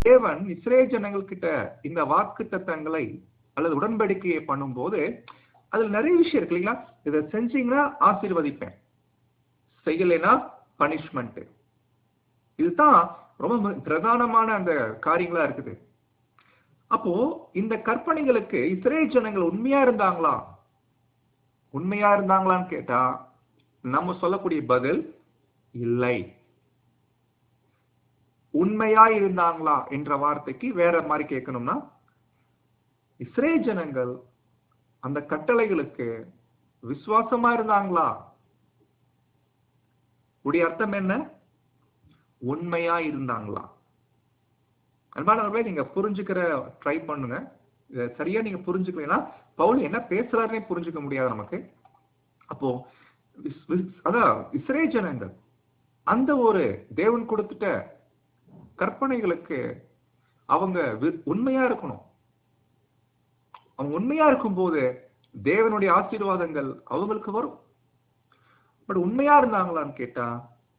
தேவன் இஸ்ரேல் ஜனங்கள் கிட்ட இந்த வாக்குத்தத்தங்களை அல்லது உடன்படிக்கையை பண்ணும்போது அதுல நிறைய விஷயம் இருக்கு இல்லைங்களா? இதை செஞ்சீங்கன்னா ஆசீர்வதிப்பேன், செய்யலைன்னா பனிஷ்மெண்ட். இதுதான் ரொம்ப பிரதானமான அந்த காரியங்களா இருக்குது. அப்போ இந்த கற்பனைகளுக்கு இஸ்ரேல் ஜனங்கள் உண்மையா இருந்தாங்களான்னு கேட்டா நம்ம சொல்லக்கூடிய பதில் இல்லை. உண்மையா இருந்தாங்களா என்ற வார்த்தைக்கு வேற மாதிரி கேட்கணும்னா, இஸ்ரேல் ஜனங்கள் அந்த கட்டளைகளுக்கு விசுவாசமா இருந்தாங்களா? உடைய அர்த்தம் என்ன? உண்மையா இருந்தாங்களா? அன்பானவர்களே, நீங்க புரிஞ்சுக்கிற ட்ரை பண்ணுங்க. சரியா நீங்க புரிஞ்சுக்கலாம். பவுல் என்ன பேசுறாருன்னே புரிஞ்சுக்க முடியாது நமக்கு. அப்போ அதான் இஸ்ரேல் ஜனங்கள் அந்த ஒரு தேவன் கொடுத்துட்ட கற்பனைகளுக்கு அவங்க உண்மையா இருக்கணும். அவங்க உண்மையா இருக்கும் போது தேவனுடைய ஆசீர்வாதங்கள் அவங்களுக்கு வரும். பட் உண்மையா இருந்தாங்களான்னு கேட்டா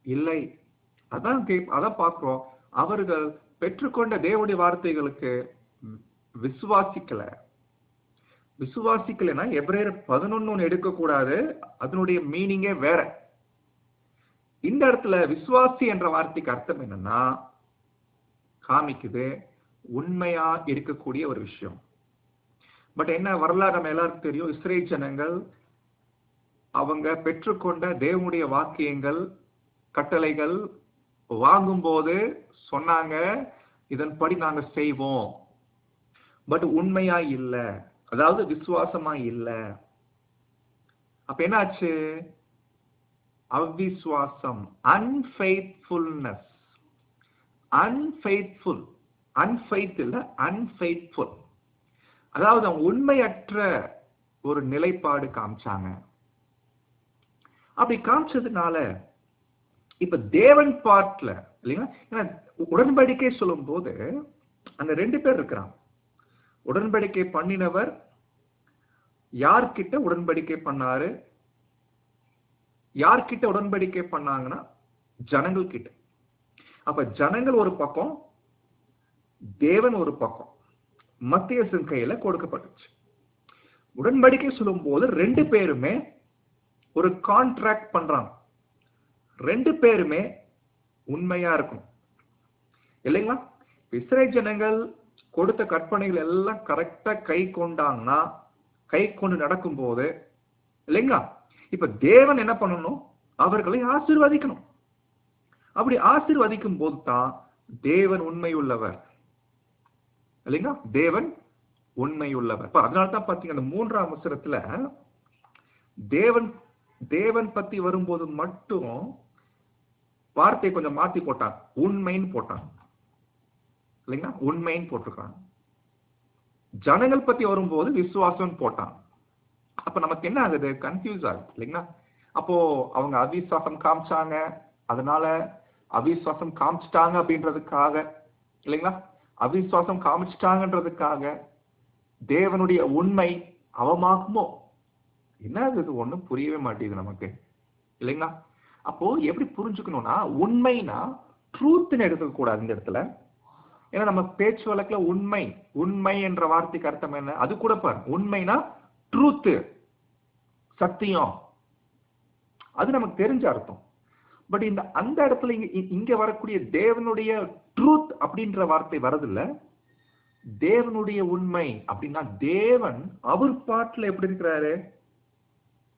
இல்லை. அதான் பார்க்கிறோம். அவர்கள் பெற்றுக்கொண்ட தேவனுடைய வார்த்தைகளுக்கு விசுவாசிக்கலைன்னா எபிரேயர் 11 எடுக்க கூடாது. அதனுடைய மீனிங்கே வேற. இந்த இடத்துல விசுவாசி என்ற வார்த்தைக்கு அர்த்தம் என்னன்னா, காமிக்குது உண்மையா இருக்கக்கூடிய ஒரு விஷயம். பட் என்ன வரலாறு நம்ம எல்லாருக்கும் தெரியும். இஸ்ரேல் ஜனங்கள் அவங்க பெற்றுக்கொண்ட தேவனுடைய வாக்கியங்கள் கட்டளைகள் வாங்கும் போது சொன்னாங்க, இதன்படி நாங்க செய்வோம். பட் உண்மையா இல்ல, அதாவது விசுவாசமா இல்ல. அப்ப என்ன ஆச்சு? அவிசுவாசம், அன்ஃபெய்த்ஃபுல்னஸ். அன்ஃபெய்த் இல்ல, அன்ஃபெய்த்ஃபுல். அதாவது அவங்க உண்மையற்ற ஒரு நிலைப்பாடு காமிச்சாங்க. அப்படி காமிச்சதுனால இப்ப தேவன் பார்ட்ல இல்லைங்களா, உடன்படிக்கை சொல்லும் போது அந்த 2 பேர் இருக்கிறாங்க. உடன்படிக்கை பண்ணினவர் யார்கிட்ட உடன்படிக்கை பண்ணாரு? யார்கிட்ட உடன்படிக்கை பண்ணாங்கன்னா ஜனங்கள் கிட்ட. அப்ப ஜனங்கள் ஒரு பக்கம், தேவன் ஒரு பக்கம், மத்தியஸ்தன் கையில கொடுக்கப்பட்டுச்சு. உடன்படிக்கை சொல்லும் போது 2 பேருமே ஒரு கான்ட்ராக்ட் பண்றாங்க. 2 பேருமே உண்மையா இருக்கும் இல்லைங்களா? இஸ்ரேல் ஜனங்கள் கொடுத்த கற்பனைகள் எல்லாம் கரெக்டா கை கொண்டு நடக்கும் போது இல்லைங்களா, இப்ப தேவன் என்ன பண்ணணும்? அவர்களை ஆசீர்வதிக்கணும். அப்படி ஆசீர்வதிக்கும் போது தான் தேவன் உண்மை உள்ளவர் இல்லைங்களா? தேவன் உண்மை உள்ளவர். அதனால்தான் பாத்தீங்க, அந்த 3ஆம் வசனத்துல தேவன் பத்தி வரும்போது மட்டும் வார்த்தையை கொஞ்சம் மாத்தி போட்டாங்க. உண்மைன்னு போட்டாங்க இல்லைங்களா? உண்மைன்னு போட்டிருக்காங்க. ஜனங்கள் பத்தி வரும்போது விசுவாசம் போட்டாங்க. அப்ப நமக்கு என்ன ஆகுது? கன்ஃபியூஸ் ஆகுது இல்லைங்களா? அப்போ அவங்க அவிசுவாசம் காமிச்சாங்க, அதனால அவிசுவாசம் காமிச்சிட்டாங்க அப்படின்றதுக்காக இல்லைங்களா, அவிசுவாசம் காமிச்சிட்டாங்கன்றதுக்காக தேவனுடைய உண்மை அவமாகுமோ? என்ன இது? ஒண்ணும் புரியவே மாட்டேங்குது நமக்கு இல்லைங்களா? அப்போ எப்படி புரிஞ்சுக்கணும்னா, உண்மைனா ட்ரூத்னு எடுக்க கூடாது இந்த இடத்துல. ஏன்னா நம்ம பேச்சு வழக்குல உண்மை என்ற வார்த்தைக்கு அர்த்தம் என்ன? அது கூட பாரு, உண்மைனா ட்ரூத், சத்தியம், அது நமக்கு தெரிஞ்ச அர்த்தம். பட் அந்த இடத்துல இங்க வரக்கூடிய தேவனுடைய ட்ரூத் அப்படின்ற வார்த்தை வரதில்ல. தேவனுடைய உண்மை அப்படின்னா தேவன் அவர் பாட்டுல எப்படி இருக்கிறாரு?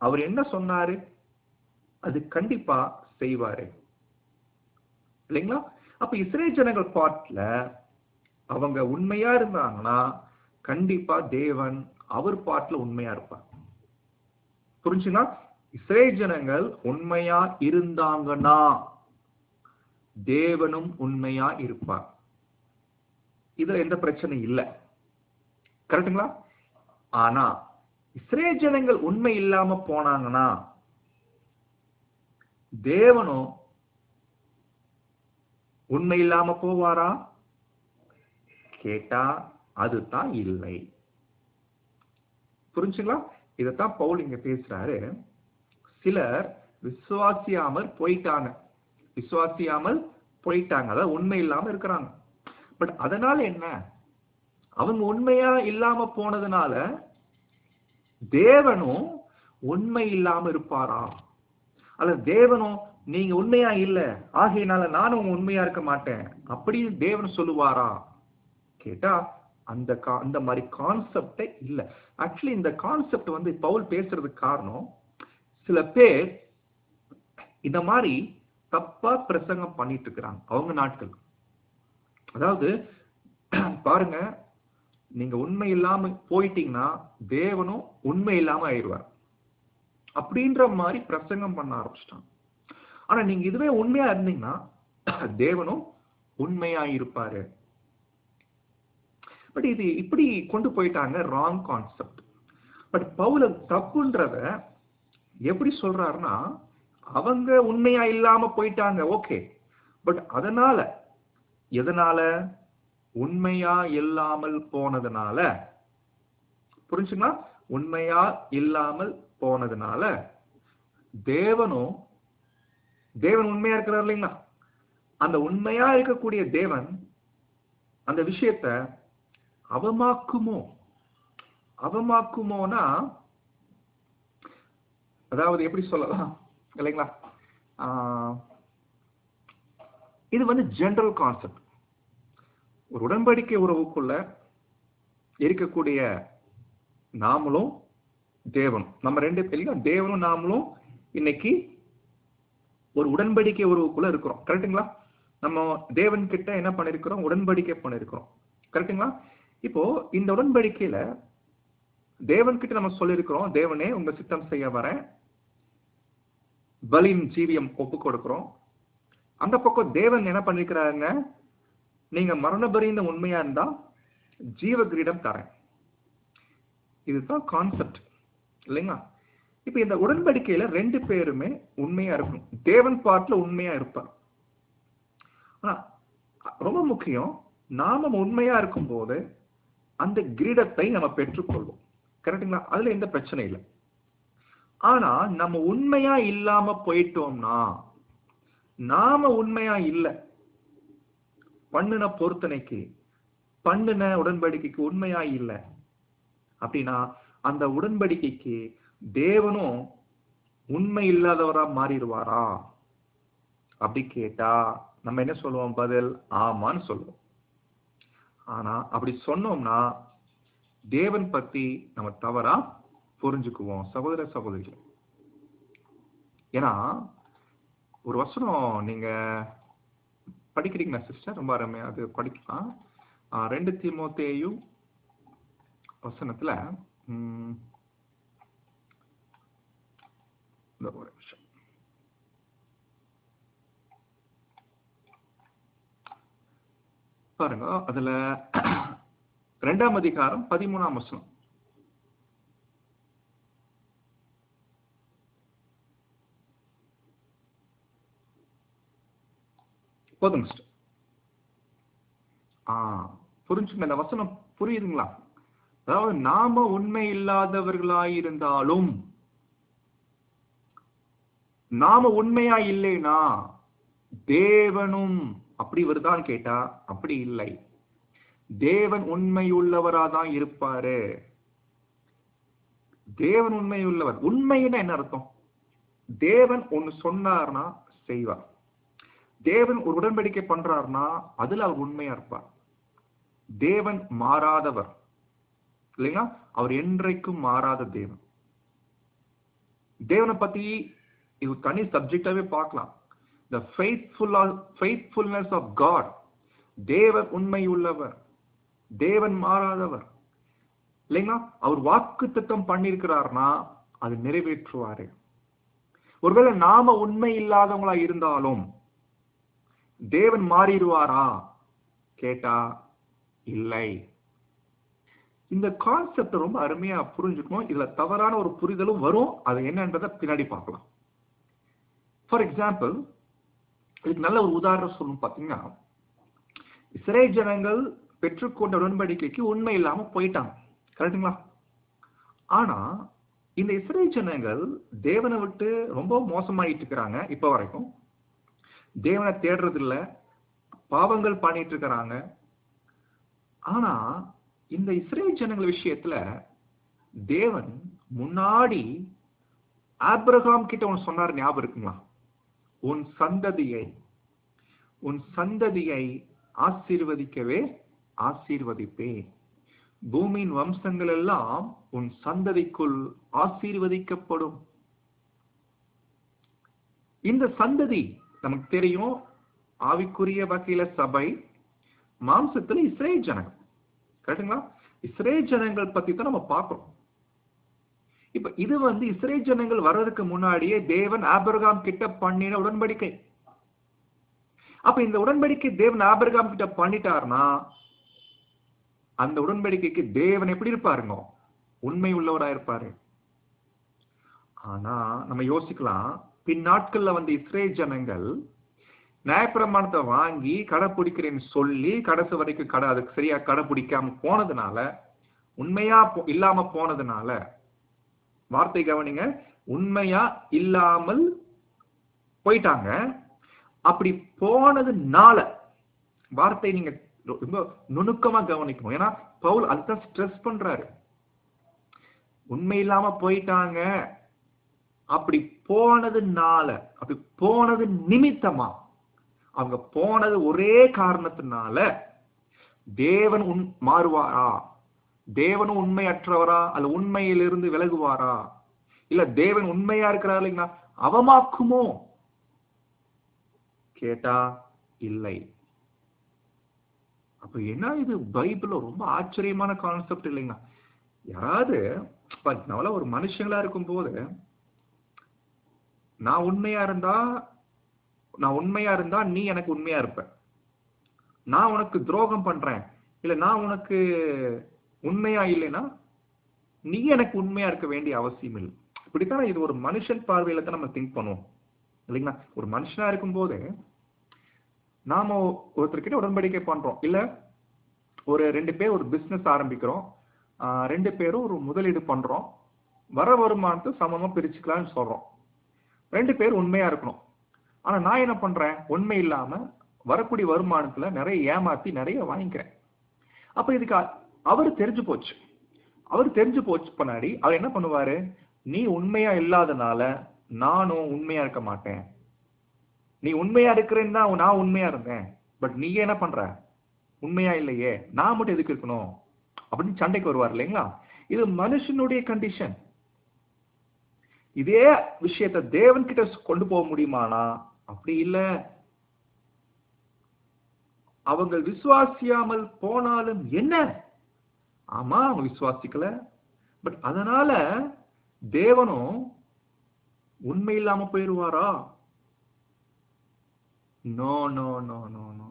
அவர் என்ன சொன்னாரு அது கண்டிப்பா செய்வாரு இல்லைங்களா? அப்ப இஸ்ரேல் ஜனங்கள் பாட்டுல அவங்க உண்மையா இருந்தாங்கன்னா கண்டிப்பா தேவன் அவர் பாட்டுல உண்மையா இருப்பார். புரிஞ்சுங்களா? இஸ்ரேல் ஜனங்கள் உண்மையா இருந்தாங்கன்னா தேவனும் உண்மையா இருப்பார். இதுல எந்த பிரச்சனை இல்லை. கரெக்டுங்களா? ஆனா இஸ்ரேல் ஜனங்கள் உண்மை இல்லாம போனாங்கன்னா தேவனும் உண்மை இல்லாம போவாரா கேட்டா அதுதான் இல்லை. புரிஞ்சுங்களா? இதத்தான் பவுல் இங்க பேசுறாரு. சிலர் விசுவாசியாமல் போயிட்டாங்க, அதாவது உண்மை இல்லாம இருக்கிறாங்க. பட் அதனால என்ன? அவங்க உண்மையா இல்லாம போனதுனால தேவனும் உண்மை இல்லாம இருப்பாரா? அல்ல தேவனும் நீங்க உண்மையா இல்ல ஆகையினால நானும் உண்மையா இருக்க மாட்டேன் அப்படின்னு தேவன் சொல்லுவாரா கேட்டா அந்த மாதிரி கான்செப்டே இல்ல. ஆக்சுவலி இந்த கான்செப்ட் வந்து பவுல் பேசுறதுக்கு காரணம், சில பேர் இந்த மாதிரி தப்பா பிரசங்கம் பண்ணிட்டு இருக்கிறாங்க அவங்க நாட்கள். அதாவது பாருங்க, நீங்க உண்மை இல்லாம போயிட்டீங்கன்னா தேவனும் உண்மை இல்லாம ஆயிடுவார் அப்படின்ற மாதிரி பிரசங்கம் பண்ண ஆரம்பிச்சிட்டாங்க. ஆனா நீங்க இதுவே உண்மையா இருந்தீங்கன்னா தேவனும் உண்மையா இருப்பாரு. பட் இது இப்படி கொண்டு போயிட்டாங்க, ராங் கான்செப்ட். பட் பவுல் தப்புன்றத எப்படி சொல்றாருன்னா, அவங்க உண்மையா இல்லாம போயிட்டாங்க, ஓகே. பட் அதனால எதனால? உண்மையா இல்லாமல் போனதுனால. புரிஞ்சுங்களா? உண்மையா இல்லாமல் போனதுனால தேவன் உண்மையா இருக்கிறார் இல்லைங்களா? அந்த உண்மையா இருக்கக்கூடிய தேவன் அந்த விஷயத்தை அவமாக்குமோனா, அதாவது எப்படி சொல்லலாம் இல்லைங்களா? இது வந்து ஜெனரல் கான்செப்ட். ஒரு உடன்படிக்கை உறவுக்குள்ள இருக்கக்கூடிய நாமளும் தேவனும், நம்ம ரெண்டு பேரும் தேவனும் நாமளும் இன்னைக்கு ஒரு உடன்படிக்கை உறவுக்குள்ள இருக்கிறோம். கரெக்டுங்களா? நம்ம தேவன் கிட்ட என்ன பண்ணிருக்கிறோம்? உடன்படிக்கை பண்ணிருக்கிறோம். கரெக்டுங்களா? இப்போ இந்த உடன்படிக்கையில தேவன் கிட்ட நம்ம சொல்லிருக்கிறோம், தேவனே உங்க சித்தம் செய்ய வரேன், பலியின் ஜீவியம் ஒப்பு கொடுக்கிறோம். அந்த பக்கம் தேவன் என்ன பண்ணிருக்கிறாங்க? நீங்க மரண பரியந்த உண்மையா இருந்தா ஜீவ கிரீடம் தரேன். இதுதான் கான்செப்ட் இல்லைங்களா? இப்ப இந்த உடன்படிக்கையில ரெண்டு பேருமே உண்மையா இருக்கணும். தேவன் பார்ட்ல உண்மையா இருப்பார். ஆனா ரொம்ப முக்கியம், நாம உண்மையா இருக்கும் போது அந்த கிரீடத்தை நம்ம பெற்றுக்கொள்வோம். கரெக்டுங்களா? அதுல எந்த பிரச்சனை இல்லை. ஆனா நம்ம உண்மையா இல்லாம போயிட்டோம்னா, நாம உண்மையா இல்லை, பண்ணின பொருத்தனைக்கு பண்ணின உடன்படிக்கைக்கு உண்மையா இல்லை அப்படின்னா அந்த உடன்படிக்கைக்கு தேவனும் உண்மை இல்லாதவரா மாறிடுவாரா அப்படி கேட்டா நம்ம என்ன சொல்லுவோம்? பதில் ஆமான்னு சொல்லுவோம். ஆனா அப்படி சொன்னோம்னா தேவன் பத்தி நம்ம தவறா புரிஞ்சுக்குவோம் சகோதர சகோதரிகள். ஏன்னா ஒரு வசனம் நீங்க படிக்கிறீங்களா சிஸ்டர்? ரொம்ப அருமையா அது படிக்கலாம். 2 தீமோத்தேயு வசனத்துல ஒரு நிமிஷம் பாருங்க. அதுல 2ஆம் அதிகாரம் 13ஆம் வசனம். போதுங்க சிஸ்டர். புரிஞ்சுங்க, இந்த வசனம் புரியுதுங்களா? அதாவது நாம உண்மை இல்லாதவர்களாயிருந்தாலும், நாம உண்மையா இல்லைனா தேவனும் அப்படி வருதான்னு கேட்டா அப்படி இல்லை. தேவன் உண்மை உள்ளவராதான் இருப்பாரு. தேவன் உண்மை உள்ளவர். உண்மைன்னா என்ன அர்த்தம்? தேவன் ஒன்னு சொன்னார்னா செய்வார். தேவன் ஒரு உடன்படிக்கை பண்றாருன்னா அதுல அவர் உண்மையா இருப்பார். தேவன் மாறாதவர் இல்லைங்களா? அவர் என்றைக்கும் மாறாத தேவன். தேவனை பத்தி இது தனி சப்ஜெக்டாவே பார்க்கலாம். The faithfulness of God. தேவன் உண்மை உள்ளவர், தேவன் மாறாதவர் இல்லைங்களா? அவர் வாக்குத்தத்தம் பண்ணிருக்கிறார்னா அது நிறைவேற்றுவாரு. ஒருவேளை நாம உண்மை இல்லாதவங்களா இருந்தாலும் தேவன் மாறிடுவாரா கேட்டா இல்லை. இந்த கான்செப்ட் ரொம்ப அருமையா புரிஞ்சுக்கணும். இதுல தவறான ஒரு புரிதலும் வரும். அது என்னன்றதை பின்னாடி பார்க்கலாம். ஃபார் எக்ஸாம்பிள், இதுக்கு நல்ல ஒரு உதாரணம் சொல்லணும். பாத்தீங்கன்னா, இஸ்ரேல் ஜனங்கள் பெற்றுக்கொண்ட உடன்படிக்கைக்கு உண்மை இல்லாம போயிட்டாங்க. கரெக்டுங்களா? ஆனா இந்த இஸ்ரேல் ஜனங்கள் தேவனை விட்டு ரொம்ப மோசமாயிட்டு இருக்கிறாங்க. இப்ப வரைக்கும் தேவனை தேடுறது இல்ல, பாவங்கள் பண்ணிட்டு இருக்கிறாங்க. ஆனா இந்த இஸ்ரேல் ஜனங்கள் விஷயத்துல தேவன் முன்னாடி ஆபிரகாம் கிட்ட ஒன்னு சொன்னார், ஞாபகம் இருக்குங்களா? உன் சந்ததியை ஆசீர்வதிக்கவே ஆசீர்வதிப்பேன், பூமியின் வம்சங்கள் எல்லாம் உன் சந்ததிக்குள் ஆசீர்வதிக்கப்படும். இந்த சந்ததி நமக்கு தெரியும், ஆவிக்குரிய வகையில சபை, மாம்சத்துல இஸ்ரேல் ஜனங்கள். கரெக்டுங்களா? இஸ்ரேல் ஜனங்கள் பத்தி தான் நம்ம பார்க்கிறோம். இப்ப இது இஸ்ரேல் ஜனங்கள் வர்றதுக்கு முன்னாடியே தேவன் ஆபிரகாம் கிட்ட பண்ணின உடன்படிக்கை. அப்ப இந்த உடன்படிக்கை தேவன் ஆபிரகாம் கிட்ட பண்ணிட்டாருன்னா அந்த உடன்படிக்கைக்கு தேவன் எப்படி இருப்பாருங்க? உண்மை உள்ளவரா இருப்பாரு. ஆனா நம்ம யோசிக்கலாம், பின் நாட்கள்ல இஸ்ரேல் ஜனங்கள் நியாயப்பிரமாணத்தை வாங்கி கடைபிடிக்கிறேன்னு சொல்லி கடைசி வரைக்கும் அதுக்கு சரியா கடைபிடிக்காம போனதுனால, உண்மையா இல்லாம போனதுனால, வார்த்தை கவனிங்க, உண்மையா இல்லாமல் போயிட்டாங்க. அப்படி போனதுனால, வார்த்தை நீங்க ரொம்ப நுணுக்கமா கவனிக்கணும். ஏன்னா பவுல் அதுதான் ஸ்ட்ரெஸ் பண்றாரு. உண்மை இல்லாம போயிட்டாங்க, அப்படி போனதுனால, அப்படி போனது நிமித்தமா, அவங்க போனது ஒரே காரணத்தினால தேவன் மாறுவாரா? தேவனும் உண்மையற்றவரா? அல்ல உண்மையிலிருந்து விலகுவாரா? இல்ல தேவன் உண்மையா இருக்கிறார் இல்லைங்களா, அவமாக்குமோ கேட்டா இல்லை. அப்ப என்ன இது பைபிள்ல ரொம்ப ஆச்சரியமான கான்செப்ட் இல்லைங்களா? யாராவது ஒரு மனுஷங்களா இருக்கும் போது நான் உண்மையா இருந்தா நீ எனக்கு உண்மையா இருப்ப, நான் உனக்கு துரோகம் பண்றேன் இல்ல நான் உனக்கு உண்மையா இல்லைன்னா நீ எனக்கு உண்மையா இருக்க வேண்டிய அவசியம் இல்லை. இப்படித்தான் இது ஒரு மனுஷன் பார்வையில தான் நம்ம திங்க் பண்ணுவோம் இல்லைங்களா? ஒரு மனுஷனா இருக்கும் போது நாம ஒருத்தர்கிட்ட உடன்படிக்கை பண்றோம், இல்ல ஒரு 2 பேர் ஒரு பிசினஸ் ஆரம்பிக்கிறோம், 2 பேரும் ஒரு முதலீடு பண்றோம், வர வருமானத்தை சமமா பிரிச்சுக்கலாம்னு சொல்றோம். 2 பேர் உண்மையா இருக்கணும். ஆனா நான் என்ன பண்றேன், உண்மை இல்லாம வரக்கூடிய வருமானத்துல நிறைய ஏமாத்தி நிறைய வாங்கிக்கிறேன். அப்ப இதுக்கு அவர் தெரிஞ்சு போச்சு பின்னாடி அவர் என்ன பண்ணுவாரு, நீ உண்மையா இல்லாதனால நானும் உண்மையா இருக்க மாட்டேன், நீ உண்மையா இருக்கிறேன்னு தான் நான் உண்மையா இருந்தேன், பட் நீ என்ன பண்ற, உண்மையா இல்லையே, நான் மட்டும் எதுக்கு இருக்கணும் அப்படின்னு சண்டைக்கு வருவார் இல்லைங்களா? இது மனுஷனுடைய கண்டிஷன். இதே விஷயத்த தேவன் கிட்ட கொண்டு போக முடியுமானா அப்படி இல்ல. அவங்க விசுவாசியாமல் போனாலும் என்ன, ஆமா அவங்க விசுவாசிக்கல, பட் அதனால தேவனும் உண்மை இல்லாம போயிருவாரா? No no no no no.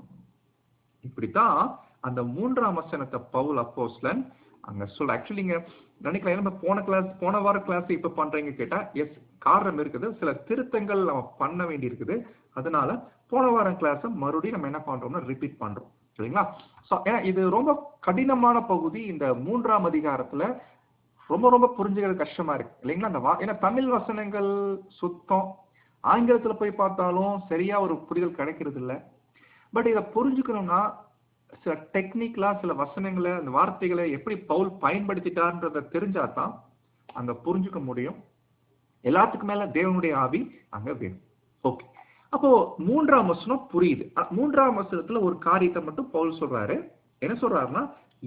இப்படித்தான் அந்த 3ஆம் வசனத்தை பவுல் அப்போஸ்தலன் அங்க சொல்ல. ஆக்சுவலி நீங்க நினைக்கலாம் போன வார கிளாஸ் இப்ப பண்றீங்க கேட்டா, எஸ் காரணம் இருக்குது, சில திருத்தங்கள் நம்ம பண்ண வேண்டி இருக்குது. அதனால போன வாரம் கிளாஸ் மறுபடியும் நம்ம என்ன பண்றோம்னா ரிப்பீட் பண்றோம் இல்லைங்களா? இது ரொம்ப கடினமான பகுதி. இந்த 3ஆம் அதிகாரத்துல ரொம்ப ரொம்ப புரிஞ்சுக்கிறது கஷ்டமா இருக்கு இல்லைங்களா? ஏன்னா தமிழ் வசனங்கள் சுத்தம், ஆங்கிலத்துல போய் பார்த்தாலும் சரியா ஒரு புரிதல் கிடைக்கிறது இல்லை. பட் இதை புரிஞ்சுக்கணும்னா சில டெக்னிக்கலா சில வசனங்களை, அந்த வார்த்தைகளை எப்படி பவுல் பயன்படுத்திட்டார்ன்றத தெரிஞ்சாதான் அங்க புரிஞ்சுக்க முடியும். எல்லாத்துக்கும் மேல தேவனுடைய ஆவி அங்க வேணும். ஓகே, அப்போ 3ஆம் வசனம் புரியுது. 3ஆம் வசனத்துல ஒரு காரியத்தை மட்டும் பவுல் சொல்றாரு. என்ன சொல்றாருன்னா,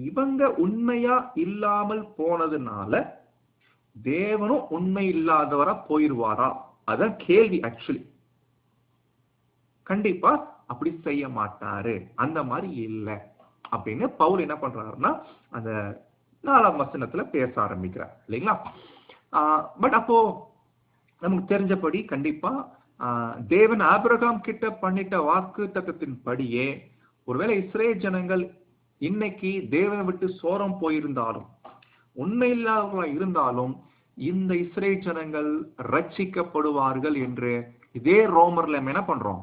இவங்க உண்மையா இல்லாமல் போனதுனால தேவனும் உண்மை இல்லாதவரா போயிருவாரா? அதான் கேள்வி. ஆக்சுவலி கண்டிப்பா அப்படி செய்ய மாட்டாரு, அந்த மாதிரி இல்லை அப்படின்னு பவுல் என்ன பண்றாருன்னா அந்த 4ஆம் வசனத்துல பேச ஆரம்பிக்கிறார் இல்லைங்களா? பட் அப்போ நமக்கு தெரிஞ்சபடி கண்டிப்பா தேவன் ஆபிரகாம் கிட்ட பண்ணிட்ட வாக்கு தத்தத்தின் படியே ஒருவேளை இஸ்ரேல் ஜனங்கள் இன்னைக்கு தேவனை விட்டு சோரம் போயிருந்தாலும், உண்மை இல்லாதவர்களா இருந்தாலும், இந்த இஸ்ரேல் ஜனங்கள் ரட்சிக்கப்படுவார்கள் என்று இதே ரோமர்ல என்ன பண்றோம்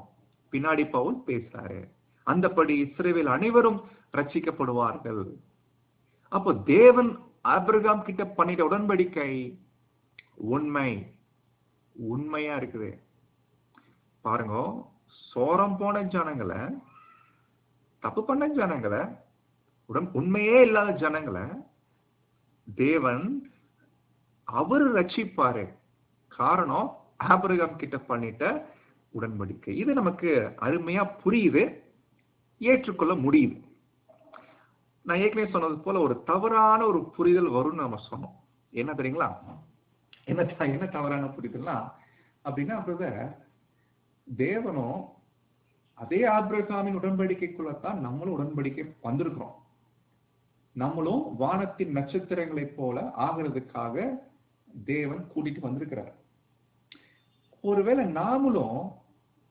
பின்னாடி பவுல் பேசுறாரு. அந்தபடி இஸ்ரவேல் அனைவரும் ரட்சிக்கப்படுவார்கள். அப்போ தேவன் ஆபிரகாம் கிட்ட பண்ணிட்ட உடன்படிக்கை உண்மையா இருக்குது. பாருங்க, சோரம் போன ஜனங்களை, தப்பு பண்ண ஜனங்களை உண்மையே இல்லாத ஜனங்களை தேவன் அவரு ரட்சிப்பாரு. காரணம் ஆபிரகாம் கிட்ட பண்ணிட்ட உடன்படிக்கை. இது நமக்கு அருமையா புரியுது, ஏற்றுக்கொள்ள முடியுது. நான் ஏற்கனவே சொன்னது போல ஒரு தவறான ஒரு புரிதல் வரும்னு நம்ம சொன்னோம். என்ன தெரியுங்களா? என்ன தவறான புரிதல்னா அப்படின்னா, தேவனும் அதே ஆபிரகாமின் உடன்படிக்கைக்குள்ளதான் நம்மளும் உடன்படிக்கை வந்திருக்கிறோம். நம்மளும் வானத்தின் நட்சத்திரங்களை போல ஆகிறதுக்காக தேவன் கூட்டிட்டு வந்திருக்கிறார். ஒருவேளை நாமளும்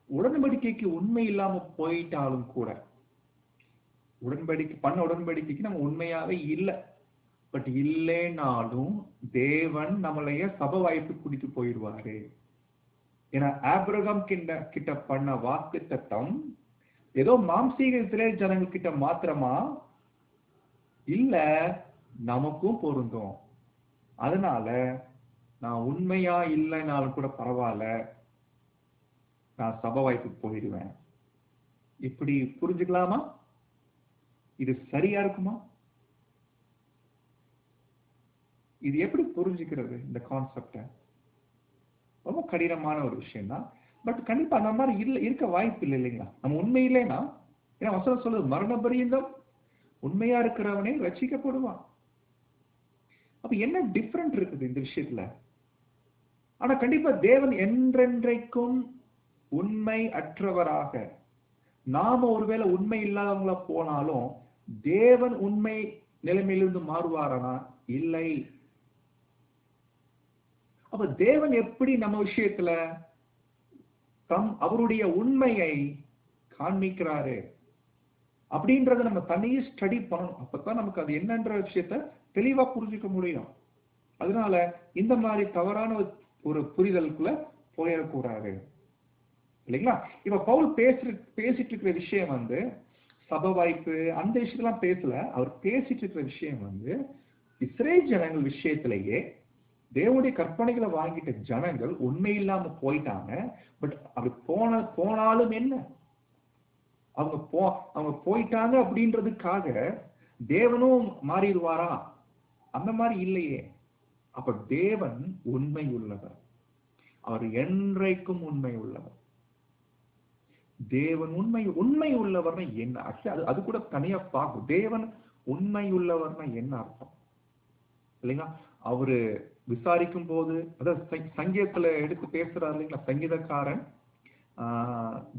உடன்படிக்கைக்கு உண்மை இல்லாம போயிட்டாலும் கூட, உடன்படிக்கைக்கு நம்ம உண்மையாவே இல்லை. பட் இல்லைனாலும் தேவன் நம்மளைய சபை வாய்ப்பு கூட்டிட்டு போயிடுவாரு. ஏன்னா ஆபிரகாம் கிட்ட பண்ண வாக்குத்தத்தம் ஏதோ மாம்சீக இஸ்ரேல் ஜனங்கள் கிட்ட மாத்திரமா இல்ல, நமக்கும் பொருந்தும். அதனால நான் உண்மையா இல்லைனாலும் கூட பரவாயில்ல, நான் சபை வாய்ப்பு போயிடுவேன். இப்படி புரிஞ்சுக்கலாமா? இது சரியா இருக்குமா? இது எப்படி புரிஞ்சுக்கிறது? இந்த கான்செப்ட ரொம்ப கடினமான ஒரு விஷயம் தான். பட் கண்டிப்பா அந்த மாதிரி இருக்க வாய்ப்பு இல்லை, இல்லைங்களா? நம்ம உண்மை இல்லைன்னா, ஏன்னா வசனம் சொல்லுது, மரண பரியந்தம் உண்மையா இருக்கிறவனே ரட்சிக்கப்படுவான். அப்ப என்ன டிஃபரெண்ட் இருக்குது இந்த விஷயத்துல? ஆனா கண்டிப்பா தேவன் என்றென்றைக்கும் உண்மை அற்றவராக, நாம ஒருவேளை உண்மை இல்லாதவங்களா போனாலும் தேவன் உண்மை நிலைமையிலிருந்து மாறுவாரானா? இல்லை. அப்ப தேவன் எப்படி நம்ம விஷயத்துல அவருடைய உண்மையை காண்பிக்கிறாரு அப்படின்றத நம்ம தனியே ஸ்டடி பண்ணணும். அப்பதான் நமக்கு அது என்னன்ற விஷயத்த தெளிவா புரிஞ்சுக்க முடியும். அதனால இந்த மாதிரி தவறான ஒரு புரிதலுக்குள்ள போயிடக்கூடாது, இல்லைங்களா? இப்ப பவுல் பேசிட்டு இருக்கிற விஷயம் சபை வாய்ப்பு அந்த விஷயத்தெல்லாம் பேசல. அவர் பேசிட்டு இருக்கிற விஷயம் இஸ்ரேல் ஜனங்கள் விஷயத்திலேயே தேவனுடைய கற்பனைகளை வாங்கிட்ட ஜனங்கள் உண்மை இல்லாம போயிட்டாங்க. பட் அப்படி போனாலும் என்ன, அவங்க போயிட்டாங்க அப்படின்றதுக்காக தேவனும் மாறிடுவாரா? அந்த மாதிரி இல்லையே. அப்ப தேவன் உண்மை உள்ளவர், அவர் என்றைக்கும் உண்மை உள்ளவர். தேவன் உண்மை உள்ளவர்னா என்ன? அது கூட தனியா பார்க்கும். தேவன் உண்மை உள்ளவர்னா என்ன அர்த்தம், இல்லைங்களா? அவரு விசாரிக்கும் போது, அதாவது சங்கீதத்துல எடுத்து பேசுறாரு இல்லைங்களா, சங்கீதக்காரன்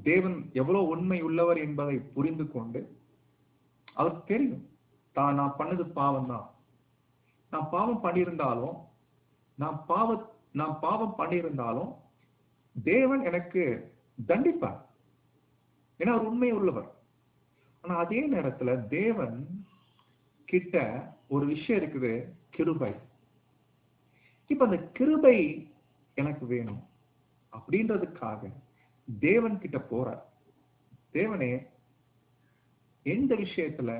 தேவன் எவ்வளவு உண்மை உள்ளவர் என்பதை புரிந்து கொண்டு, அவருக்கு தெரியும் நான் பண்ணது பாவம் தான், நான் பாவம் பண்ணியிருந்தாலும் தேவன் எனக்கு தண்டிப்பார், ஏன்னா அவர் உண்மை உள்ளவர். ஆனா அதே நேரத்துல தேவன் கிட்ட ஒரு விஷயம் இருக்குது, கிருபை. இப்ப அந்த கிருபை எனக்கு வேணும் அப்படின்றதுக்காக தேவன் கிட்ட போறார். தேவனே, எந்த விஷயத்துல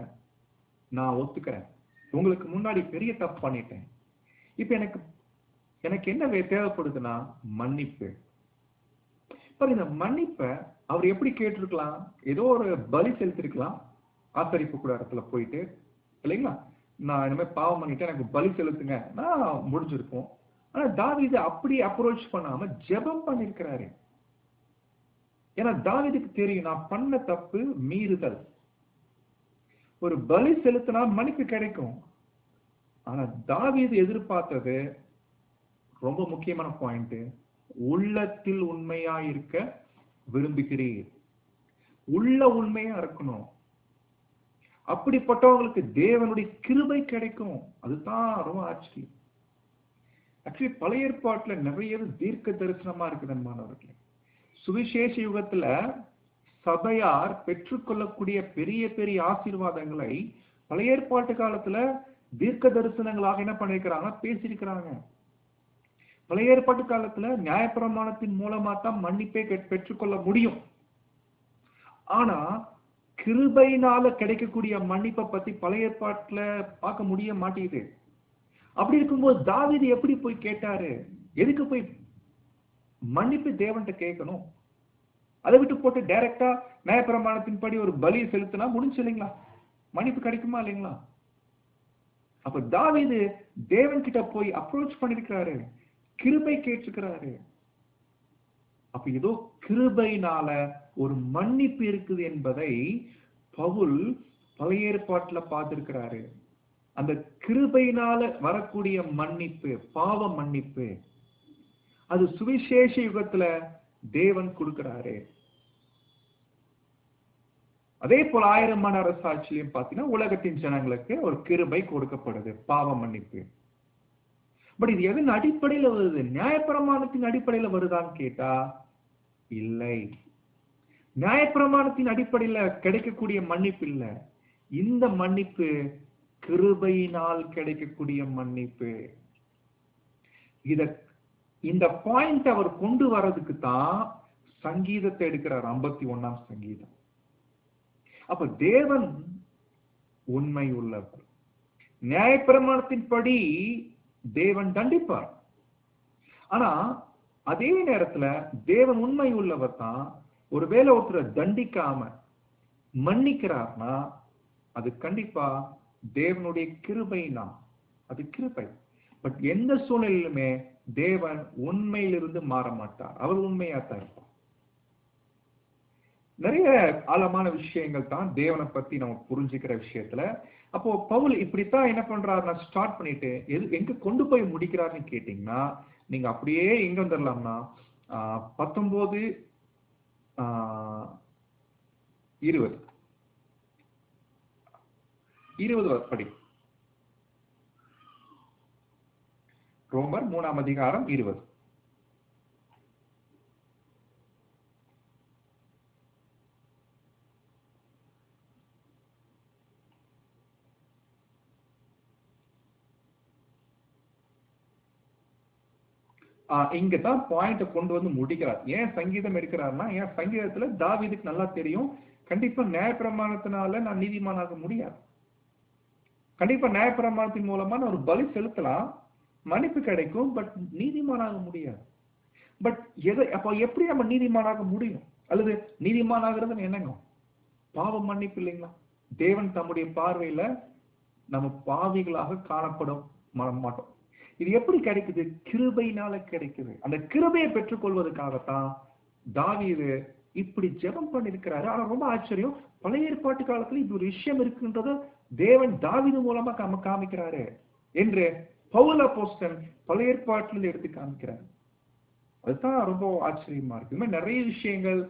நான் ஒத்துக்கிறேன், உங்களுக்கு முன்னாடி பெரிய தப்பு பண்ணிட்டேன், இப்ப எனக்கு என்ன தேவைப்படுதுன்னா மன்னிப்பு. இந்த மன்னிப்பை அவர் எப்படி கேட்டிருக்கலாம்? ஏதோ ஒரு பலி செலுத்திருக்கலாம், ஆசரிப்பு கூடாரத்துல போயிட்டு, இல்லைங்களா? நான் இனிமே பாவம் பண்ணிட்டேன், எனக்கு பலி செலுத்துங்க, நான் முடிஞ்சிருப்போம். ஆனா தாவீது அப்படி அப்ரோச் பண்ணாம ஜெபம் பண்ணிருக்கிறாரு. ஏன்னா தாவீதுக்கு தெரியும், நான் பண்ண தப்பு மீறுதல். ஒரு பலி செலுத்தினா மன்னிப்பு கிடைக்கும். ஆனா தாவீது எதிர்பார்த்தது ரொம்ப முக்கியமான பாயிண்ட், உள்ளத்தில் உண்மையா இருக்க விரும்புகிறீர். உள்ள உண்மையா இருக்கணும். அப்படிப்பட்டவங்களுக்கு தேவனுடைய கிருபை கிடைக்கும். அதுதான் ரொம்ப ஆச்சரியம். ஆக்சுவலி பழைய ஏற்பாட்டுல நிறைய தீர்க்க தரிசனமா இருக்குது மாணவர்களே. சுவிசேஷ யுகத்துல சபையார் பெற்றுக்கொள்ளக்கூடிய பெரிய பெரிய ஆசீர்வாதங்களை பழைய ஏற்பாட்டு காலத்துல தீர்க்க தரிசனங்களாக என்ன பண்ணிருக்கிறாங்க, பேசியிருக்கிறாங்க. பழைய ஏற்பாட்டு காலத்துல நியாயப்பிரமாணத்தின் மூலமா தான் மன்னிப்பை பெற்றுக்கொள்ள முடியும். ஆனா கிருபையினால கிடைக்கக்கூடிய மன்னிப்பை பத்தி பழைய ஏற்பாட்டுல பார்க்க முடிய மாட்டேங்குது. அப்படி இருக்கும்போது தாவீது எப்படி போய் கேட்டாரு? எதுக்கு போய் மன்னிப்பு தேவன்கிட்ட கேட்கணும்? அதை விட்டு போட்டு டைரக்டா நியாயப்பிரமாணத்தின் படி ஒரு பலியை செலுத்தினா முடிஞ்சு இல்லைங்களா? மன்னிப்பு கிடைக்குமா இல்லைங்களா? அப்ப தாவீது தேவன் கிட்ட போய் அப்ரோச் பண்ணிருக்கிறாரு, கிருபை கேட்டிருக்கிறாரு. அப்ப ஏதோ கிருபையினால ஒரு மன்னிப்பு இருக்குது என்பதை பவுல் பழைய ஏற்பாட்டுல பார்த்திருக்கிறாரு. அந்த கிருபையினால வரக்கூடிய மன்னிப்பு, பாவ மன்னிப்பு, அது சுவிசேஷ யுகத்துல தேவன் கொடுக்கிறாரு. அதே போல 1000 ஆண்டு அரசாட்சியிலும் பாத்தீங்கன்னா உலகத்தின் ஜனங்களுக்கு ஒரு கிருபை கொடுக்கப்படுது, பாவ மன்னிப்பு. பட் இது எதன் அடிப்படையில வருது? நியாயப்பிரமாணத்தின் அடிப்படையில வருதான்னு கேட்டா இல்லை. நியாயப்பிரமாணத்தின் அடிப்படையில கிடைக்கக்கூடிய மன்னிப்பு இல்ல. இந்த மன்னிப்பு கிருபையினால் கிடைக்கக்கூடிய மன்னிப்பு. இந்த பாயிண்ட் அவர் கொண்டு வர்றதுக்கு தான் சங்கீதத்தை எடுக்கிறார், 51ஆம் சங்கீதம். அப்ப தேவன் உண்மை உள்ளவர். நியாயப்பிரமாணத்தின்படி தேவன் தண்டிப்பார். ஆனா அதே நேரத்துல தேவன் உண்மை உள்ளவர் தான். ஒருவேளை ஒருத்தரை தண்டிக்காம மன்னிக்கிறார்னா அது கண்டிப்பா தேவனுடைய கிருபைனா, அது கிருபை. பட் எந்த சூழ்நிலையிலுமே தேவன் உண்மையிலிருந்து மாற மாட்டார், அவர் உண்மையாத்தான் இருப்பார். நிறைய ஆழமான விஷயங்கள் தான் தேவனை பத்தி நம்ம புரிஞ்சுக்கிற விஷயத்துல. அப்போ பவுல் இப்படித்தான் என்ன பண்றாருன்னா ஸ்டார்ட் பண்ணிட்டு எங்க கொண்டு போய் முடிக்கிறாருன்னு கேட்டீங்கன்னா, நீங்க அப்படியே எங்க வந்துடலாம்னா 19:20 படி. ரோமர் 3ஆம் அதிகாரம் 20. இங்கதான் பாயிண்ட கொண்டு வந்து முடிக்கிறார். ஏன் சங்கீதம் எடுக்கிறார்னா, ஏன் சங்கீதத்துல தாவீதுக்கு நல்லா தெரியும், கண்டிப்பா நியாயப்பிரமாணத்தினால நான் நீதிமானாக முடியாது. கண்டிப்பா நியாயப்பிரமாணத்தின் மூலமா நான் ஒரு பலி செலுத்தலாம், மன்னிப்பு கிடைக்கும், பட் நீதிமானாக முடியாது. பட் அப்ப எப்படி நம்ம நீதிமானாக முடியும்? அல்லது நீதிமானாகிறது என்னங்க? பாவம் மன்னிப்பு இல்லைங்களா? தேவன் தம்முடைய பார்வையில நம்ம பாவிகளாக காணப்படும் மாட்டோம். இது எப்படி கிடைக்குது? கிருபையினால கிடைக்குது. அந்த கிருபையை பெற்றுக்கொள்வதற்காகத்தான் தாவீது இப்படி ஜெபம் பண்ணிருக்கிறாரு. ஆனா ரொம்ப ஆச்சரியம், பழைய ஏற்பாட்டு காலத்துல இப்படி ஒரு விஷயம் இருக்குன்றத தேவன் தாவீது மூலமா காமிக்கிறாரு என்று பவுல் அப்போஸ்தலன் பழைய ஏற்பாட்டில் எடுத்து காமிக்கிறார். அதுதான் ரொம்ப ஆச்சரியமா இருக்கு. இந்த மாதிரி நிறைய விஷயங்கள்,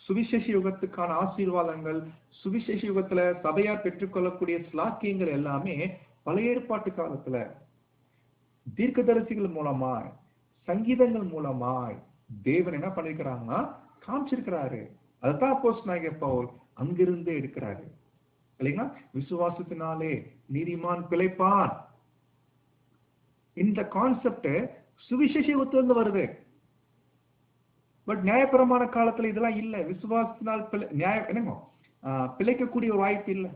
சுவிசேஷ யுகத்துக்கான ஆசீர்வாதங்கள், சுவிசேஷ யுகத்துல சபையார் பெற்றுக்கொள்ளக்கூடிய ஸ்லாக்கியங்கள் எல்லாமே பழைய ஏற்பாட்டு காலத்துல தீர்க்கதரிசிகள் மூலமாய், சங்கீதங்கள் மூலமாய் தேவன் என்ன பண்ணிருக்கிறாங்கன்னா காமிச்சிருக்கிறாரு. அதுதான் அப்போஸ்தலனாகிய பவுல் அங்கிருந்து எடுக்கிறாரு இல்லைங்களா? விசுவாசத்தினாலே நீதிமான் பிழைப்பான். இந்த கான்செப்ட் சுவிசேஷ யுகத்திலிருந்து வருது. பட் நியாயப்பிரமாண காலத்துல இதெல்லாம் இல்ல. விசுவாசத்தினால் பிழைக்கக்கூடிய ஒரு வாய்ப்பு இல்லை.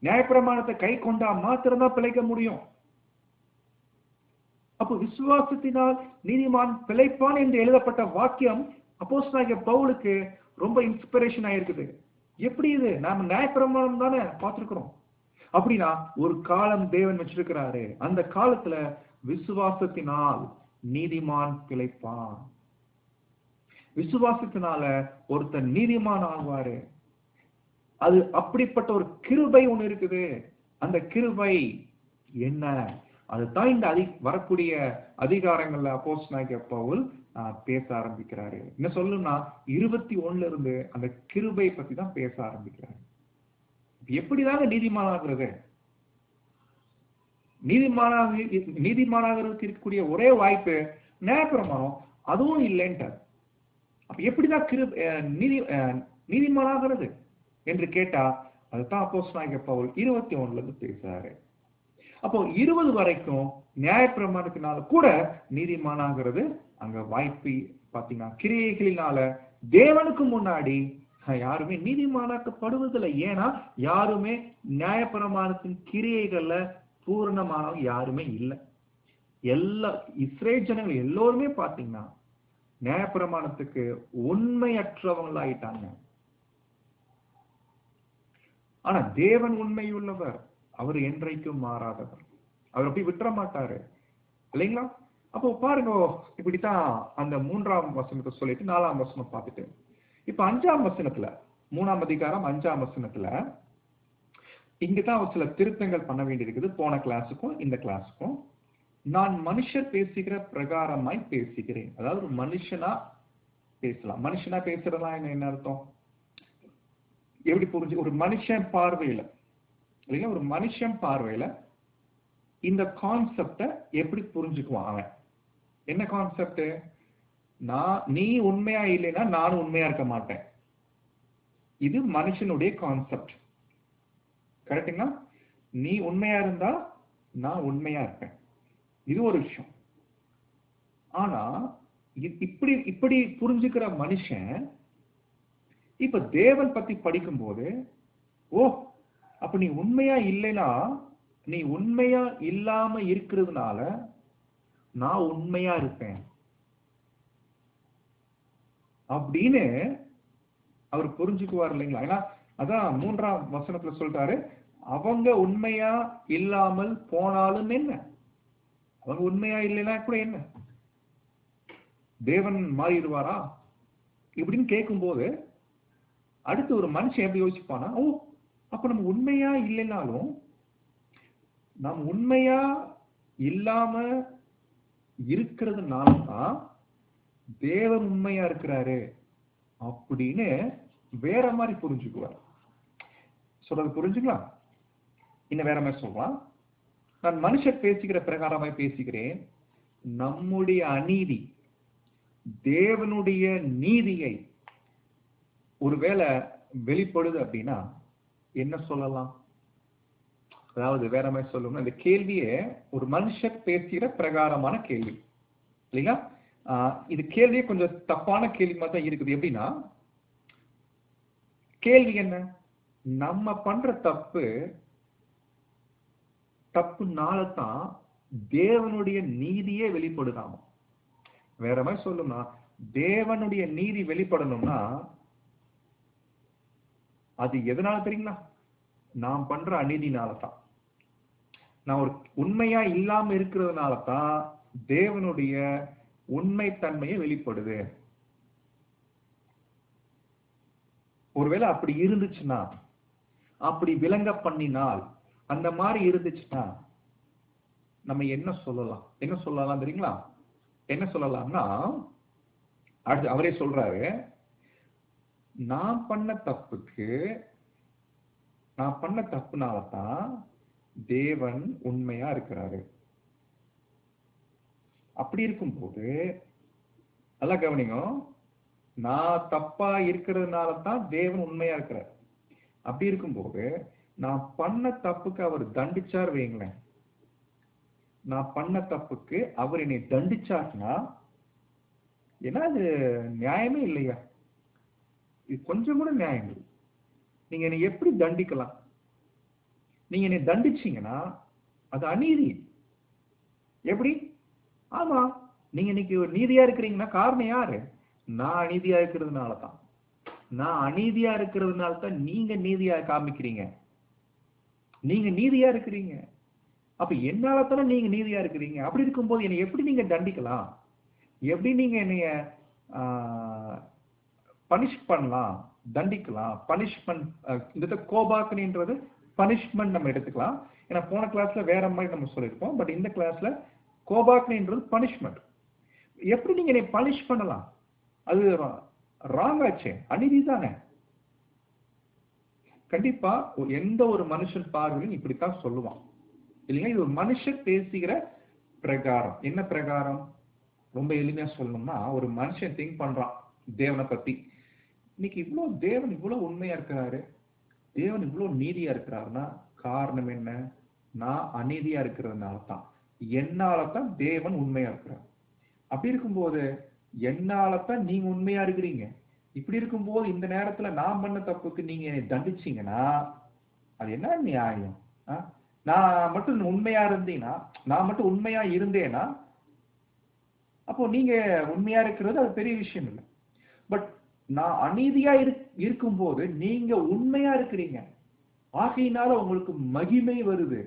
நியாயப்பிரமாணத்தை கை கொண்டா மாத்திரம்தான் பிழைக்க முடியும். அப்போ விசுவாசத்தினால் நீதிமான் பிழைப்பான் என்று எழுதப்பட்ட வாக்கியம் அப்போஸ்தலனாகிய பவுலுக்கு ரொம்ப இன்ஸ்பிரேஷன் ஆயிருக்குது. எப்படி இது? நாம நியாயப்பிரமாணம் தானே பார்த்திருக்கிறோம். அப்படின்னா ஒரு காலம் தேவன் வச்சிருக்கிறாரு. அந்த காலத்துல விசுவாசத்தினால் நீதிமான் பிழைப்பான். விசுவாசத்தினால ஒருத்தர் நீதிமான் ஆகுவாரு. அது அப்படிப்பட்ட ஒரு கிருபை ஒண்ணு இருக்குது. அந்த கிருபை என்ன? அதுதான் இந்த வரக்கூடிய அதிகாரங்கள்ல அப்போஸ்தலனாகிய பவுல் பேச ஆரம்பிக்கிறாரு. என்ன சொல்லணும்னா 21 இருந்து அந்த கிருபை பத்தி தான் பேச ஆரம்பிக்கிறாரு. எப்படிதாங்க நீதிமானாகிறது? நீதிமானாகிறதுக்கு இருக்கக்கூடிய ஒரே வாய்ப்பு நியாயப்பிரமாணம், அதுவும் இல்லைன்ட்டார். அப்ப எப்படிதான் நீதிமானாகிறது என்று கேட்டா அதுதான் அப்போஸ்தலனாகிய பவுல் 21 இருந்து பேசுறாரு. அப்போ 20 வரைக்கும் நியாயப்பிரமாணத்தினால கூட நீதிமானாகிறது அங்க வாய்ப்பு பாத்தீங்கன்னா கிரியைகளினால தேவனுக்கு முன்னாடி யாருமே நீதிமானாக்கப்படுவதில்லை. ஏன்னா யாருமே நியாயப்பிரமாணத்தின் கிரியைகள்ல பூரணமானவங்க யாருமே இல்லை. எல்லா இஸ்ரேல் ஜனங்கள் எல்லோருமே பாத்தீங்கன்னா நியாயப்பிரமாணத்துக்கு உண்மையற்றவங்களாயிட்டாங்க. ஆனா தேவன் உண்மையுள்ளவர், அவர் என்றைக்கும் மாறாதவர், அவர் அப்படி விட்டுற மாட்டாரு இல்லைங்களா? அப்போ பாருங்க, இப்படித்தான் அந்த 3ஆம் வசனத்தை சொல்லிட்டு 4ஆம் வசனம் பார்த்துட்டு இப்ப 5ஆம் வசனத்துல 3ஆம் அதிகாரம் 5ஆம் வசனத்துல இங்கதான் ஒரு சில திருத்தங்கள் பண்ண வேண்டியிருக்குது. போன கிளாஸுக்கும் இந்த கிளாஸுக்கும். நான் மனுஷர் பேசுகிற பிரகாரமாய் பேசுகிறேன். அதாவது ஒரு மனுஷனா பேசலாம். மனுஷனா பேசுறதா என்ன அர்த்தம்? எப்படி புரிஞ்சு? ஒரு மனுஷன் பார்வையில இல்லைங்களா, ஒரு மனுஷன் பார்வையில இந்த கான்செப்ட எப்படி புரிஞ்சுக்குவான் அவன்? என்ன கான்செப்ட்? நீ உண்மையா இல்லைன்னா நானும் உண்மையா இருக்க மாட்டேன். இது மனுஷனுடைய கான்செப்ட். கரெக்டுங்களா? நீ உண்மையா இருந்தா நான் உண்மையா இருப்பேன். இது ஒரு விஷயம். ஆனா இப்படி புரிஞ்சுக்கிற மனுஷன் இப்ப தேவன் பத்தி படிக்கும் போது, ஓ அப்ப நீ உண்மையா இல்லைன்னா, நீ உண்மையா இல்லாம இருக்கிறதுனால நான் உண்மையா இருப்பேன் அப்படின்னு அவர் புரிஞ்சுக்குவார் இல்லைங்களா? ஏன்னா அதான் 3ஆம் வசனத்துல சொல்றாரு, அவங்க உண்மையா இல்லாமல் போனாலும் என்ன, அவங்க உண்மையா இல்லைன்னா கூட என்ன, தேவன் மாறிடுவாரா இப்படின்னு கேட்கும்போது அடுத்து ஒரு மனுஷன் எப்படி யோசிப்பானா, ஓ அப்ப நம்ம உண்மையா இல்லைனாலும் நாம் உண்மையா இல்லாம இருக்கிறதுனாலதான் தேவன் உண்மையா இருக்கிறாரு அப்படின்னு வேற மாதிரி புரிஞ்சுக்குவார். சொல்றது புரிஞ்சுக்கலாம்? இன்னும் வேற மாதிரி சொல்லலாம். நான் மனுஷர் பேசுகிற பிரகாரமாய் பேசுகிறேன். நம்முடைய அநீதி தேவனுடைய நீதியை ஒருவேளை வெளிப்படுது அப்படின்னா என்ன சொல்லலாம்? அதாவது வேற மாதிரி சொல்லணும்னா, இந்த கேள்வியே ஒரு மனுஷர் பேசுகிற பிரகாரமான கேள்வி இல்லைங்களா? இது கேள்வியே கொஞ்சம் தப்பான கேள்வி மாதிரி தான் இருக்குது. எப்படின்னா, கேள்வி என்ன? நம்ம பண்ற தப்புனாலதான் தேவனுடைய நீதியே வெளிப்படுதாமா. வேற மாதிரி சொல்லணும்னா, தேவனுடைய நீதி வெளிப்படணும்னா அது எதனால தெரியுங்களா? நாம் பண்ற அநீதினாலதான். நான் ஒரு உண்மையா இல்லாம இருக்கிறதுனாலதான் தேவனுடைய உண்மை தன்மையை வெளிப்படுது. ஒருவேளை அப்படி இருந்துச்சுன்னா, அப்படி விளங்க பண்ணினால், அந்த மாதிரி இருந்துச்சுன்னா நம்ம என்ன சொல்லலாம் தெரியுங்களா? என்ன சொல்லலாம்னா, அடுத்து அவரே சொல்றாரு, நான் பண்ண தப்புனாலதான் தேவன் உண்மையா இருக்கிறாரு. அப்படி இருக்கும்போது நல்லா கவனிங்க, நான் தப்பா இருக்கிறதுனாலதான் தேவன் உண்மையா இருக்கிறார். அப்படி இருக்கும்போது நான் பண்ண தப்புக்கு அவர் தண்டிச்சார் வைங்களேன், நான் பண்ண தப்புக்கு அவர் என்னை தண்டிச்சார்னா ஏன்னா அது நியாயமே இல்லையா? இது கொஞ்சம் கூட நியாயம் இல்லை. நீங்க என்னை எப்படி தண்டிக்கலாம்? நீங்க என்னை தண்டிச்சீங்கன்னா அது அநீதி. எப்படி? ஆமா, நீங்க இன்னைக்கு ஒரு நீதியா இருக்கிறீங்கன்னா காரணம் யாரு? நான் அநீதியா இருக்கிறதுனாலதான். நான் அநீதியா இருக்கிறதுனாலதான் நீங்க நீதியா காமிக்கிறீங்க. நீங்க நீதியா இருக்கிறீங்க. அப்ப என்னாலத்தானே நீங்க நீதியா இருக்கிறீங்க. அப்படி இருக்கும்போது என்னை எப்படி நீங்க தண்டிக்கலாம்? எப்படி நீங்க என்னைய பனிஷ் பண்ணலாம், தண்டிக்கலாம்? பனிஷ்மெண்ட், இந்த கோபாக்கனின்றது பனிஷ்மெண்ட் நம்ம எடுத்துக்கலாம். ஏன்னா போன கிளாஸ்ல வேற மாதிரி நம்ம சொல்லியிருப்போம். பட் இந்த கிளாஸ்ல கோபாக்கனின்றது பனிஷ்மெண்ட். எப்படி நீங்க என்னை பனிஷ் பண்ணலாம்? அது ராங் ஆச்சே, அநீதி தானே. கண்டிப்பா எந்த ஒரு மனுஷன் பார்வையும் இப்படித்தான் சொல்லுவான் இல்லைங்க. இது ஒரு மனுஷன் பேசுகிற பிரகாரம். என்ன பிரகாரம்? ரொம்ப எளிமையா சொல்லணும்னா, ஒரு மனுஷன் திங்க் பண்றான் தேவனை பத்தி. இன்னைக்கு தேவன் இவ்வளவு உண்மையா இருக்கிறாரு, தேவன் இவ்வளவு நீதியா இருக்கிறாருன்னா காரணம் என்ன? நான் அநீதியா இருக்கிறதுனால தான், என்னாலதான் தேவன் உண்மையா இருக்கிறார். அப்படி இருக்கும்போது என்னாலதான் நீங்க உண்மையா இருக்கிறீங்க. இப்படி இருக்கும்போது இந்த நேரத்துல நான் பண்ண தப்புக்கு நீங்க தண்டிச்சீங்கன்னா அது என்ன நியாயம்? நான் மட்டும் உண்மையா இருந்தீங்கன்னா, நான் மட்டும் உண்மையா இருந்தேன்னா அப்போ நீங்க உண்மையா இருக்கிறது அது பெரிய விஷயம் இல்லை. பட் நான் அநீதியா இருக்கும்போது நீங்க உண்மையா இருக்கிறீங்க. ஆகையினால உங்களுக்கு மகிமை வருது,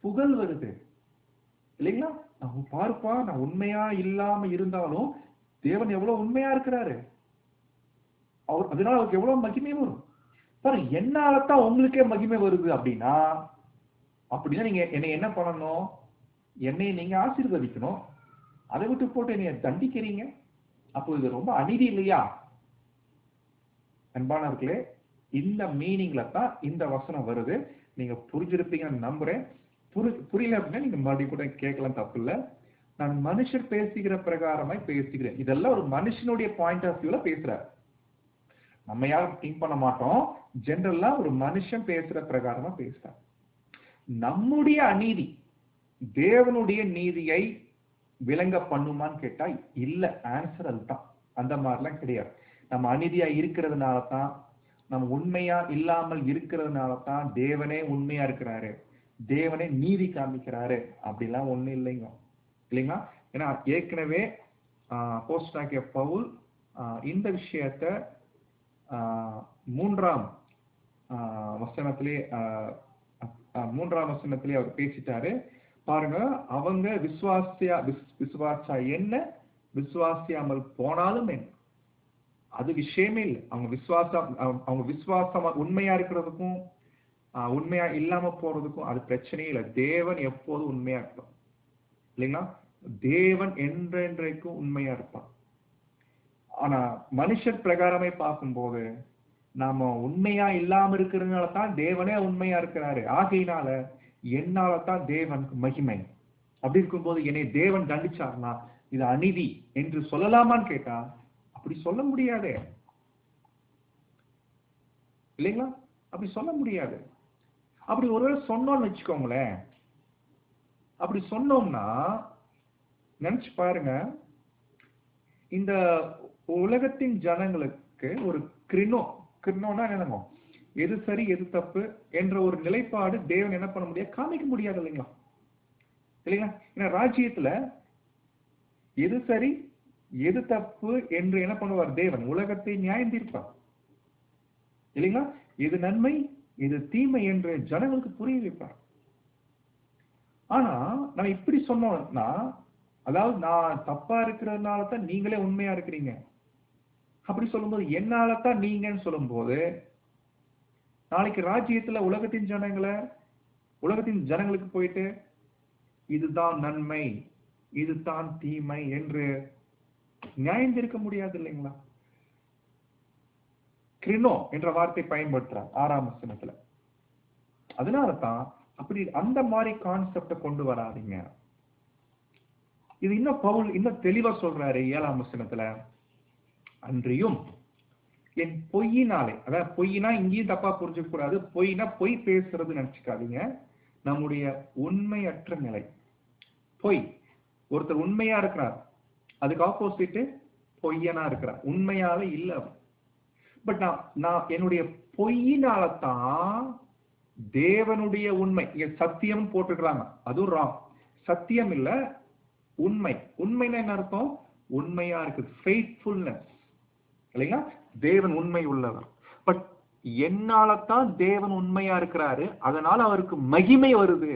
புகழ் வருது. இல்லைங்களா? நான் பாருப்பா, நான் உண்மையா இல்லாம இருந்தாலும் தேவன் எவ்வளவு உண்மையா இருக்கிறாரு, அதனால அவருக்கு எவ்வளவு மகிமை வரும் பாரு. என்னாலதான் உங்களுக்கே மகிமை வருது அப்படின்னா நீங்க என்னை என்ன பண்ணணும்? என்னை நீங்க ஆசீர்வதிக்கணும். அதை விட்டு போட்டு என்னைய தண்டிக்கிறீங்க. அப்போ இது ரொம்ப அநீதி இல்லையா? அன்பானவர்களே, இந்த மீனிங்ல தான் இந்த வசனம் வருது. நீங்க புரிஞ்சிருப்பீங்கன்னு நம்புறேன். புரியல அப்படின்னா நீங்க மறுபடியும் கூட கேட்கலாம், தப்பு இல்லை. நான் மனுஷர் பேசுகிற பிரகாரமாய் பேசுகிறேன். இதெல்லாம் ஒரு மனுஷனுடைய பாயிண்ட் ஆஃப் வியூல பேசுறாரு. நம்ம யாரும் திங்க் பண்ண மாட்டோம். ஜெனரலா ஒரு மனுஷன் பேசுற பிரகாரமா பேசுறாரு. நம்முடைய அநீதி தேவனுடைய நீதியை விளங்க பண்ணுமான்னு கேட்டா இல்ல. ஆன்சர் அதுதான். அந்த மாதிரிலாம் கிடையாது. நம்ம அநீதியா இருக்கிறதுனால தான், நம்ம உண்மையா இல்லாமல் இருக்கிறதுனால தான் தேவனே உண்மையா இருக்கிறாரு, தேவனே நீதி காமிக்கிறாரு அப்படிலாம் ஒண்ணு இல்லைங்க. இல்லைங்களா? ஏன்னா ஏற்கனவே அப்போஸ்தலனாகிய பவுல் இந்த விஷயத்த 3ஆம் வசனத்திலே அவர் பேசிட்டாரு பாருங்க. அவங்க விசுவாசா என்ன, விசுவாசியாமல் போனாலும் என்ன, அது விஷயமே இல்லை. அவங்க விசுவாசமா உண்மையா இருக்கிறதுக்கும் உண்மையா இல்லாம போறதுக்கும் அது பிரச்சனையே இல்லை. தேவன் எப்போதும் உண்மையா இருப்பான். இல்லைங்களா? தேவன் என்றென்றைக்கும் உண்மையா இருப்பான். ஆனா மனுஷர் பிரகாரமே பார்க்கும்போது நாம உண்மையா இல்லாம இருக்கிறதுனால தான் தேவனே உண்மையா இருக்கிறாரு. ஆகையினால என்னாலதான் தேவனுக்கு மகிமை. அப்படி இருக்கும்போது என்னை தேவன் தண்டிச்சார்னா இது அநீதி என்று சொல்லலாமான்னு கேட்டா அப்படி சொல்ல முடியாது. இல்லைங்களா? அப்படி சொல்ல முடியாது. அப்படி ஒருவேளை சொன்னோம்னு வச்சுக்கோங்களேன், அப்படி சொன்னோம்னா நினைச்சு பாருங்க, இந்த உலகத்தின் ஜனங்களுக்கு ஒரு கிரினோனா என்னமோ, எது சரி எது தப்பு என்ற ஒரு நிலைப்பாடு தேவன் என்ன பண்ண முடியாது, காமிக்க முடியாது. இல்லைங்களா? இல்லைங்களா? ஏன்னா ராஜ்யத்துல எது சரி எது தப்பு என்று என்ன பண்ணுவார் தேவன்? உலகத்தை நியாயம் தீர்ப்பார். இல்லைங்களா? எது நன்மை எது தீமை என்று ஜனங்களுக்கு புரிய வைப்பார். ஆனா நம்ம இப்படி சொன்னோம்னா, அதாவது நான் தப்பா இருக்கிறதுனால தான் நீங்களே உண்மையா இருக்கிறீங்க அப்படி சொல்லும்போது, என்னாலதான் நீங்கன்னு சொல்லும்போது, நாளைக்கு ராஜ்யத்துல உலகத்தின் ஜனங்களுக்கு போயிட்டு இதுதான் நன்மை இதுதான் தீமை என்று நியாயம் தீர்க்க முடியாது. இல்லைங்களா? கிரினோ என்ற வார்த்தை பயன்படுத்துறார் 6ஆம் வசனத்துல. அதனாலதான் அப்படி அந்த மாதிரி கான்செப்ட கொண்டு வராதீங்க. இது இன்னும் பவுல் இன்னும் தெளிவா சொல்றாரு 7ஆம் வசனத்துல. அன்றியும் என் பொய்யினாலே, அதாவது பொய்னா இங்கேயும் தப்பா புரிஞ்சுக்க கூடாது. பொய்னா பொய் பேசுறது நினைச்சுக்காதீங்க. நம்முடைய உண்மையற்ற நிலை பொய். ஒருத்தர் உண்மையா இருக்கிறார், அதுக்கு ஆப்போசிட் பொய்யனா இருக்கிறார். உண்மையாவே இல்ல. பட் நான் என்னுடைய பொய்யினாலதான் தேவனுடைய உண்மை, இங்க சத்தியம் போட்டுக்கிறாங்க, அதுவும் ராங். சத்தியம் இல்ல, உண்மை. உண்மைன்னா என்ன அர்த்தம்? உண்மையா இருக்கு, ஃபெய்த்ஃபுல்னஸ். இல்லைங்களா? தேவன் உண்மை உள்ளவர். பட் என்னாலதான் தேவன் உண்மையா இருக்கிறாரு, அதனால அவருக்கு மகிமை வருது.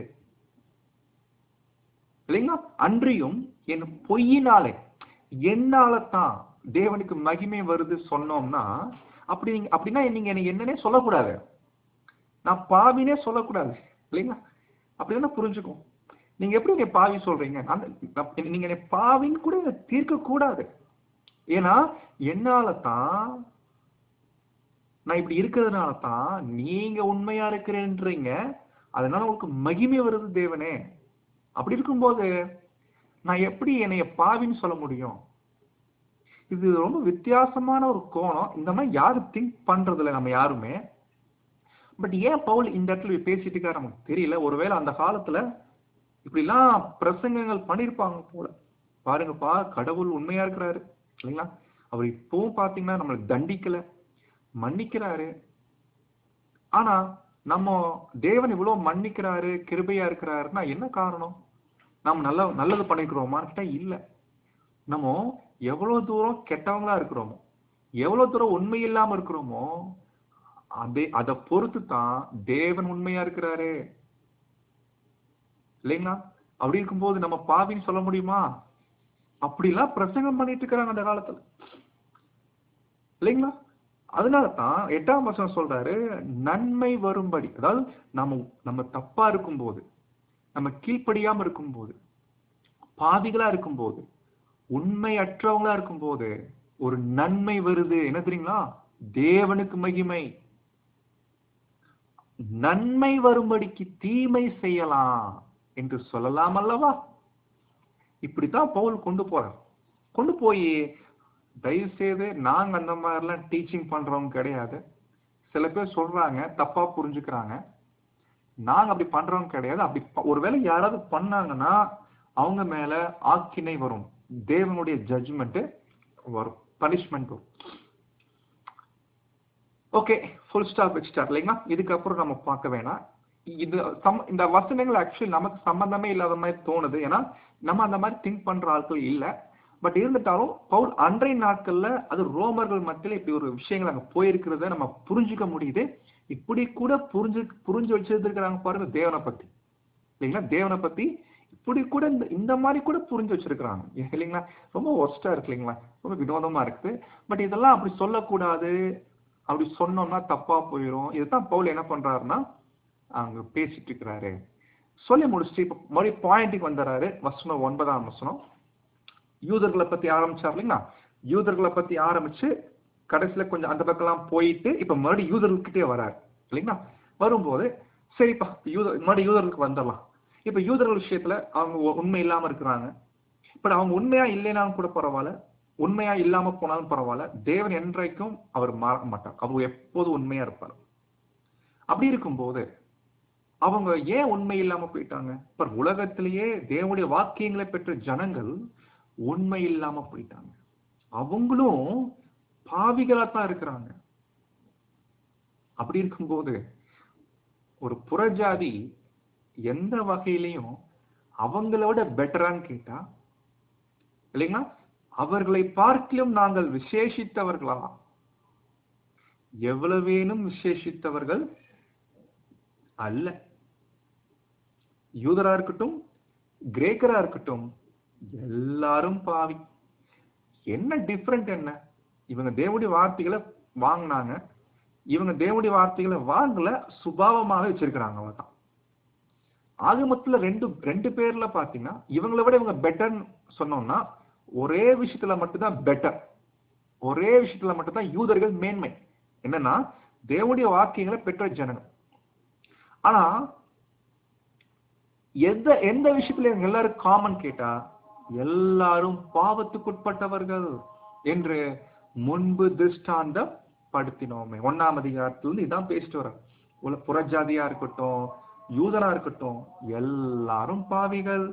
இல்லைங்களா? அன்றியும் என் பொய்யினாலே என்னாலதான் தேவனுக்கு மகிமை வருது சொன்னோம்னா, அப்படின்னா நீங்க எனக்கு என்னன்னே சொல்லக்கூடாது, நான் பாவினே சொல்லக்கூடாது. இல்லைங்களா? அப்படின்னா புரிஞ்சுக்கும். நீங்க எப்படி என்னை பாவி சொல்றீங்க? நீங்க என்னை பாவின்னு கூட தீர்க்க கூடாது. ஏன்னா என்னால தான், நான் இப்படி இருக்கிறதுனால தான் நீங்க உண்மையா இருக்கிறேன்றீங்க, அதனால உங்களுக்கு மகிமை வருது தேவனே. அப்படி இருக்கும்போது நான் எப்படி என்னைய பாவின்னு சொல்ல முடியும்? இது ரொம்ப வித்தியாசமான ஒரு கோணம். இந்த மாதிரி யாரும் திங்க் பண்றது இல்லை நம்ம யாருமே. பட் ஏன் பவுல் இந்த இடத்துல பேசிட்டு இருக்காரு நமக்கு தெரியல. ஒருவேளை அந்த காலத்துல இப்படிலாம் பிரசங்கங்கள் பண்ணிருப்பாங்க போல. பாருங்கப்பா, கடவுள் உண்மையா இருக்கிறாரு. இல்லைங்களா? அவர் இப்பவும் பாத்தீங்கன்னா நம்மளை தண்டிக்கல, மன்னிக்கிறாரு. ஆனா நம்ம தேவன் இவ்வளவு மன்னிக்கிறாரு, கிருபையா இருக்கிறாருன்னா என்ன காரணம்? நம்ம நல்லது பண்ணிக்கிறோமா? இல்ல. நம்ம எவ்வளவு தூரம் கெட்டவங்களா இருக்கிறோமோ, எவ்வளவு தூரம் உண்மை இல்லாம இருக்கிறோமோ, அதை பொறுத்து தான் தேவன் உண்மையா இருக்கிறாரு இல்லைங்களா? அப்படி இருக்கும்போது நம்ம பாவின்னு சொல்ல முடியுமா? அப்படிலாம் பிரசங்கம் பண்ணிட்டு இருக்கிறாங்க அந்த காலத்துல இல்லைங்களா? அதனாலதான் 8ஆம் வசனம் சொல்றாரு, நன்மை வரும்படி. அதாவது நம்ம தப்பா இருக்கும்போது, நம்ம கீழ்ப்படியாம இருக்கும்போது, பாவிகளா இருக்கும்போது, உண்மையற்றவங்களா இருக்கும்போது ஒரு நன்மை வருது. என்ன தெரியுங்களா? தேவனுக்கு மகிமை. நன்மை வரும்படிக்கு தீமை செய்யலாம் என்று சொல்லலாம் அல்லவா? இப்படித்தான் பவுல் கொண்டு போறார். கொண்டு போய் தயவு செய்து நாங்க அந்த மாதிரிலாம் டீச்சிங் பண்றவங்க கிடையாது. சில பேர் சொல்றாங்க, தப்பா புரிஞ்சுக்கிறாங்க. நாங்க அப்படி பண்றவங்க கிடையாது. அப்படி ஒருவேளை யாராவது பண்ணாங்கன்னா அவங்க மேல ஆக்கினை வரும், தேவனுடைய ஜட்ஜ்மெண்ட் வரும், பனிஷ்மெண்ட் வரும். ஓகே, ஃபுல் ஸ்டாப் வச்சுட்டார் இல்லைங்களா? இதுக்கப்புறம் நம்ம பார்க்க வேணாம். இந்த வசனங்கள் ஆக்சுவலி நமக்கு சம்பந்தமே இல்லாத மாதிரி தோணுது. ஏன்னா நம்ம அந்த மாதிரி திங்க் பண்ற ஆட்கள் இல்லை. பட் இருந்துட்டாலும் பவுல் அன்றைய நாட்கள்ல அது ரோமர்கள் மத்தியில இப்படி ஒரு விஷயங்கள் அங்க போயிருக்கிறத நம்ம புரிஞ்சுக்க முடியுது. இப்படி கூட புரிஞ்சு வச்சிருக்கிறாங்க பாருங்க தேவனை பத்தி இல்லைங்களா? தேவனை பத்தி இப்படி கூட இந்த மாதிரி கூட புரிஞ்சு வச்சிருக்கிறாங்க இல்லைங்களா? ரொம்ப ஒஸ்டா இருக்கு இல்லைங்களா? ரொம்ப வினோதமா இருக்குது. பட் இதெல்லாம் அப்படி சொல்லக்கூடாது, அப்படி சொன்னோம்னா தப்பா போயிடும். இதுதான் பவுல் என்ன பண்றாருன்னா அங்க பேசிட்டு இருக்கிறாரு. சொல்லி முடிச்சுட்டு இப்ப மறுபடியும் பாயிண்ட்டுக்கு வந்துடுறாரு. வசனம் 9ஆம் வசனம். யூதர்களை பத்தி ஆரம்பிச்சார் இல்லைங்களா? யூதர்களை பத்தி ஆரம்பிச்சு கடைசியில கொஞ்சம் அந்த பக்கம்லாம் போயிட்டு இப்ப மறுபடியும் யூதர்கிட்டே வராரு இல்லைங்களா? வரும்போது சரிப்பா மறுபடியும் யூதர்களுக்கு வந்துடலாம். இப்ப யூதர்கள் விஷயத்துல அவங்க உண்மை இல்லாம இருக்கிறாங்க. பட் அவங்க உண்மையா இல்லைனாலும் கூட பரவாயில்ல, உண்மையா இல்லாம போனாலும் பரவாயில்ல, தேவன் என்றைக்கும் அவர் மாற மாட்டார். அவர் எப்போதும் உண்மையா இருப்பார். அப்படி இருக்கும்போது அவங்க ஏன் உண்மை இல்லாம போயிட்டாங்க? இப்ப உலகத்திலேயே தேவனுடைய வாக்கியங்களை பெற்ற ஜனங்கள் உண்மை இல்லாம போயிட்டாங்க. அவங்களும் பாவிகளா தான் இருக்கிறாங்க. அப்படி இருக்கும்போது ஒரு புறஜாதி எந்த வகையிலையும் அவங்களோட பெட்டரான்னு கேட்டா இல்லைங்களா? அவர்களை பார்க்கிலும் நாங்கள் விசேஷித்தவர்களா? எவ்வளவேனும் விசேஷித்தவர்கள் அல்ல. யூதரா இருக்கட்டும், கிரேக்கரா இருக்கட்டும், எல்லாரும் பாவி. என்ன டிஃபரெண்ட் என்ன? இவங்க தேவனுடைய வார்த்தைகளை வாங்கினாங்க, இவங்க தேவனுடைய வார்த்தைகளை வாங்கல, சுபாவமாக வச்சிருக்கிறாங்க. அவ்வளவுதான். ஆகமத்துல ரெண்டு பேர்ல பாத்தீங்கன்னா இவங்களை விட இவங்க பெட்டர்ன்னு சொன்னோம்னா ஒரே விஷயத்துல மட்டும்தான் பெட்டர். ஒரே விஷயத்துல மட்டும்தான் யூதர்கள் மேன்மை. என்னன்னா தேவனுடைய வாக்கியங்களை பெற்ற ஜனங்கள். ஆனா எந்த விஷயத்துல இவங்க எல்லாரும் காமன் கேட்டா எல்லாரும் பாவத்துக்குட்பட்டவர்கள் என்று முன்பு திருஷ்டாந்தம் படுத்தினோமே. 1ஆம் அதிகாரத்துல இதான் பேசிட்டு வர. புறஜாதியா இருக்கட்டும், யூதரா இருக்கட்டும், எல்லாரும் பாவிகள்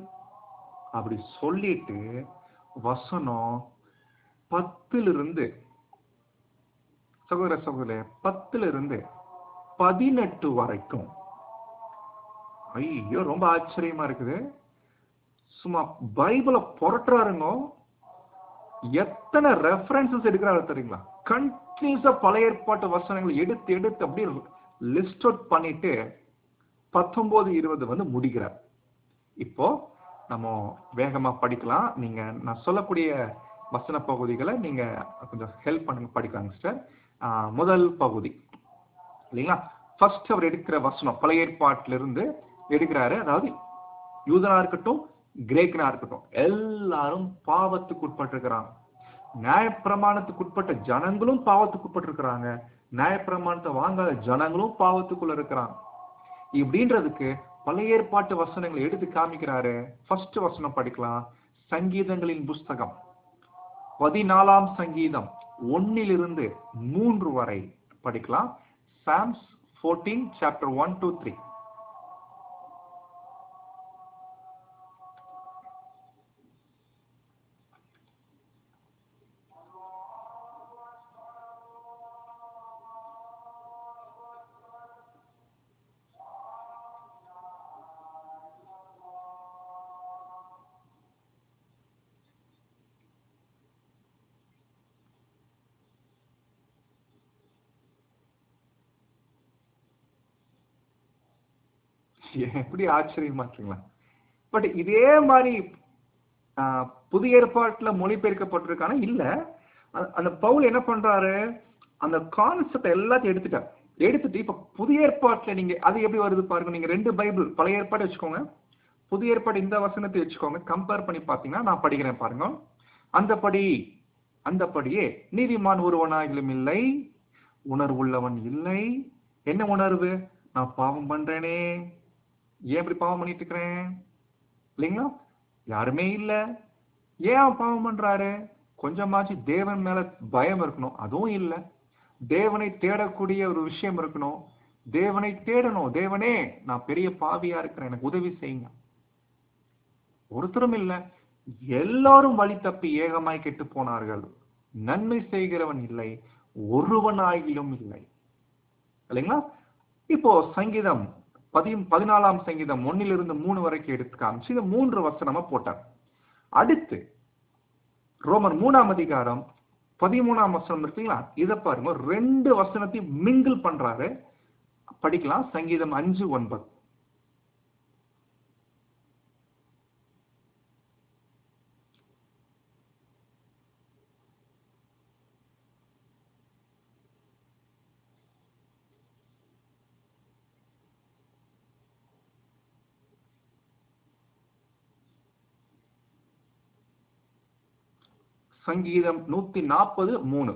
அப்படி சொல்லிட்டு வசனம் 10 சகோதர 10 18 வரைக்கும். ஐயோ, ரொம்ப ஆச்சரியமா இருக்குது. சும்மா பைபிளை புரட்டுறாருங்க. எத்தனை ரெஃபரன்சஸ் எடுக்கிறாரு தெரியுங்களா? கண்டினியூஸா பழைய ஏற்பாட்டு வசனங்களை எடுத்து அப்படியே லிஸ்ட் அவுட் பண்ணிட்டு 19, 20 முடிக்கிறார். இப்போ நம்ம வேகமா படிக்கலாம். நான் சொல்லக்கூடிய வசன பகுதிகளை நீங்க கொஞ்சம் ஹெல்ப் பண்ணுங்க, படிக்கலாம் சிஸ்டர். முதல் பகுதி இல்லைங்களா? ஃபர்ஸ்ட் அவர் எடுக்கிற வசனம் பழைய ஏற்பாட்டிலிருந்து எடுக்கிறாரு. அதாவது யூதனா இருக்கட்டும், கிரேக்கனா இருக்கட்டும், எல்லாரும் பாவத்துக்கு உட்பட்டிருக்கிறாங்க. நியாயப்பிரமாணத்துக்கு உட்பட்ட ஜனங்களும் பாவத்துக்கு உட்பட்டிருக்கிறாங்க. நியாயப்பிரமாணத்தை வாங்காத ஜனங்களும் பாவத்துக்குள்ள இருக்கிறாங்க. இப்படின்றதுக்கு பழைய ஏற்பாட்டு வசனங்களை எடுத்து காமிக்கிறாரு. ஃபர்ஸ்ட் வசனம் படிக்கலாம். சங்கீதங்களின் புஸ்தகம் 14ஆம் சங்கீதம் 1 - 3 வரை படிக்கலாம். Psalms 14 chapter 1 to 3. எப்படி ஆச்சரியமா இருக்குங்களா? பட் இதே மாதிரி புதிய ஏற்பாட்டுல மொழிபெயர்க்கப்பட்டிருக்கான இல்ல. அந்த பவுல் என்ன பண்றாரு, அந்த கான்செப்ட் எல்லாத்தையும் எடுத்துட்டு இப்ப புதிய ஏற்பாட்டுல நீங்க அது எப்படி வருது பாருங்க. நீங்க 2 பைபிள், பழைய ஏற்பாடு வச்சுக்கோங்க, புதிய ஏற்பாடு இந்த வசனத்தை வச்சுக்கோங்க, கம்பேர் பண்ணி பாத்தீங்கன்னா நான் படிக்கிறேன் பாருங்க. அந்தபடியே நீதிமான் ஒருவனாகிலும் இல்லை, உணர்வுள்ளவன் இல்லை. என்ன உணர்வு? நான் பாவம் பண்றேனே, ஏன் இப்படி பாவம் பண்ணிட்டு இருக்கிறேன் இல்லைங்களா? யாருமே இல்ல. ஏன் அவன் பாவம் பண்றாரு? கொஞ்சமாச்சு தேவன் மேல பயம் இருக்கணும், அதுவும் இல்ல. தேவனை தேடக்கூடிய ஒரு விஷயம் இருக்கணும், தேவனை தேடணும். தேவனே, நான் பெரிய பாவியா இருக்கிறேன், எனக்கு உதவி செய்யுங்க. ஒருத்தரும் இல்ல. எல்லாரும் வழி தப்பி ஏகமாய் கெட்டு போனார்கள், நன்மை செய்கிறவன் இல்லை, ஒருவனாகிலும் இல்லை. இல்லைங்களா? இப்போ சங்கீதம் 14ஆம் சங்கீதம் 1 - 3 வரைக்கும் எடுத்து காமிச்சு இந்த 3 வசனமா போட்டார். அடுத்து ரோமர் 3ஆம் அதிகாரம் 13ஆம் வசனம் இருக்குங்களா, இதை பாருங்க. 2 வசனத்தையும் மிங்கிள் பண்றாரு. படிக்கலாம். சங்கீதம் 5:9. சங்கீதம் 140:3.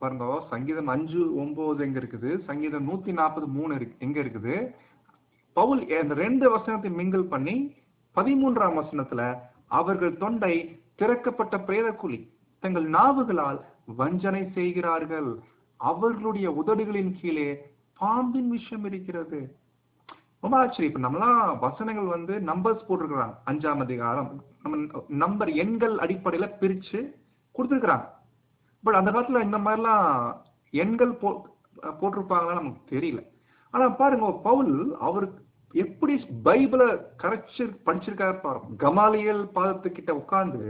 பாருங்க, சங்கீதம் 5:9 எங்க இருக்குது, சங்கீதம் 140:3 எங்க இருக்குது. பவுல் இந்த 2 வசனத்தை மிங்கிள் பண்ணி 13ஆம் வசனத்துல அவர்கள் தொண்டை திறக்கப்பட்ட பிரேதக்குழி, தங்கள் நாவுகளால் வஞ்சனை செய்கிறார்கள், அவர்களுடைய உதடுகளின் கீழே பாம்பின் விஷம் இருக்கிறது. ரொம்ப ஆச்சரியம். இப்ப நம்மளாம் வசனங்கள் நம்பர்ஸ் போட்டிருக்கிறாங்க. 5ஆம் அதிகாரம் நம்ம நம்பர் எண்கள் அடிப்படையில பிரிச்சு கொடுத்துருக்கிறாங்க. பட் அந்த காலத்துல இந்த மாதிரிலாம் எண்கள் போட்டிருப்பாங்களா நமக்கு தெரியல. ஆனா பாருங்க, பவுல் அவருக்கு எப்படி பைபிளை கரைச்சு படிச்சிருக்காரு பாருங்க. கமாலியல் பாதத்துக்கிட்ட உட்கார்ந்து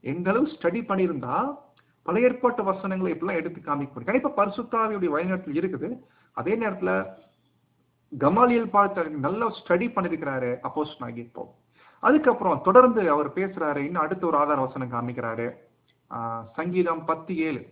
எந்த அளவு ஸ்டடி பண்ணியிருந்தா பழைய ஏற்பாட்டு வசனங்களை எப்படிலாம் எடுத்து காமிக்க கண்டிப்பா பரிசுத்தாவியுடைய வழிநடத்தல் இருக்குது. அதே நேரத்துல கமாலியல் பாதத்தை நல்லா ஸ்டடி பண்ணிருக்கிறாரு அப்போஸ்தலனாகிய பவுல். அதுக்கப்புறம் தொடர்ந்து அவர் பேசுறாரு. இன்னும் அடுத்த ஒரு ஆதார வசனம் காமிக்கிறாரு. சங்கீதம் 10:7.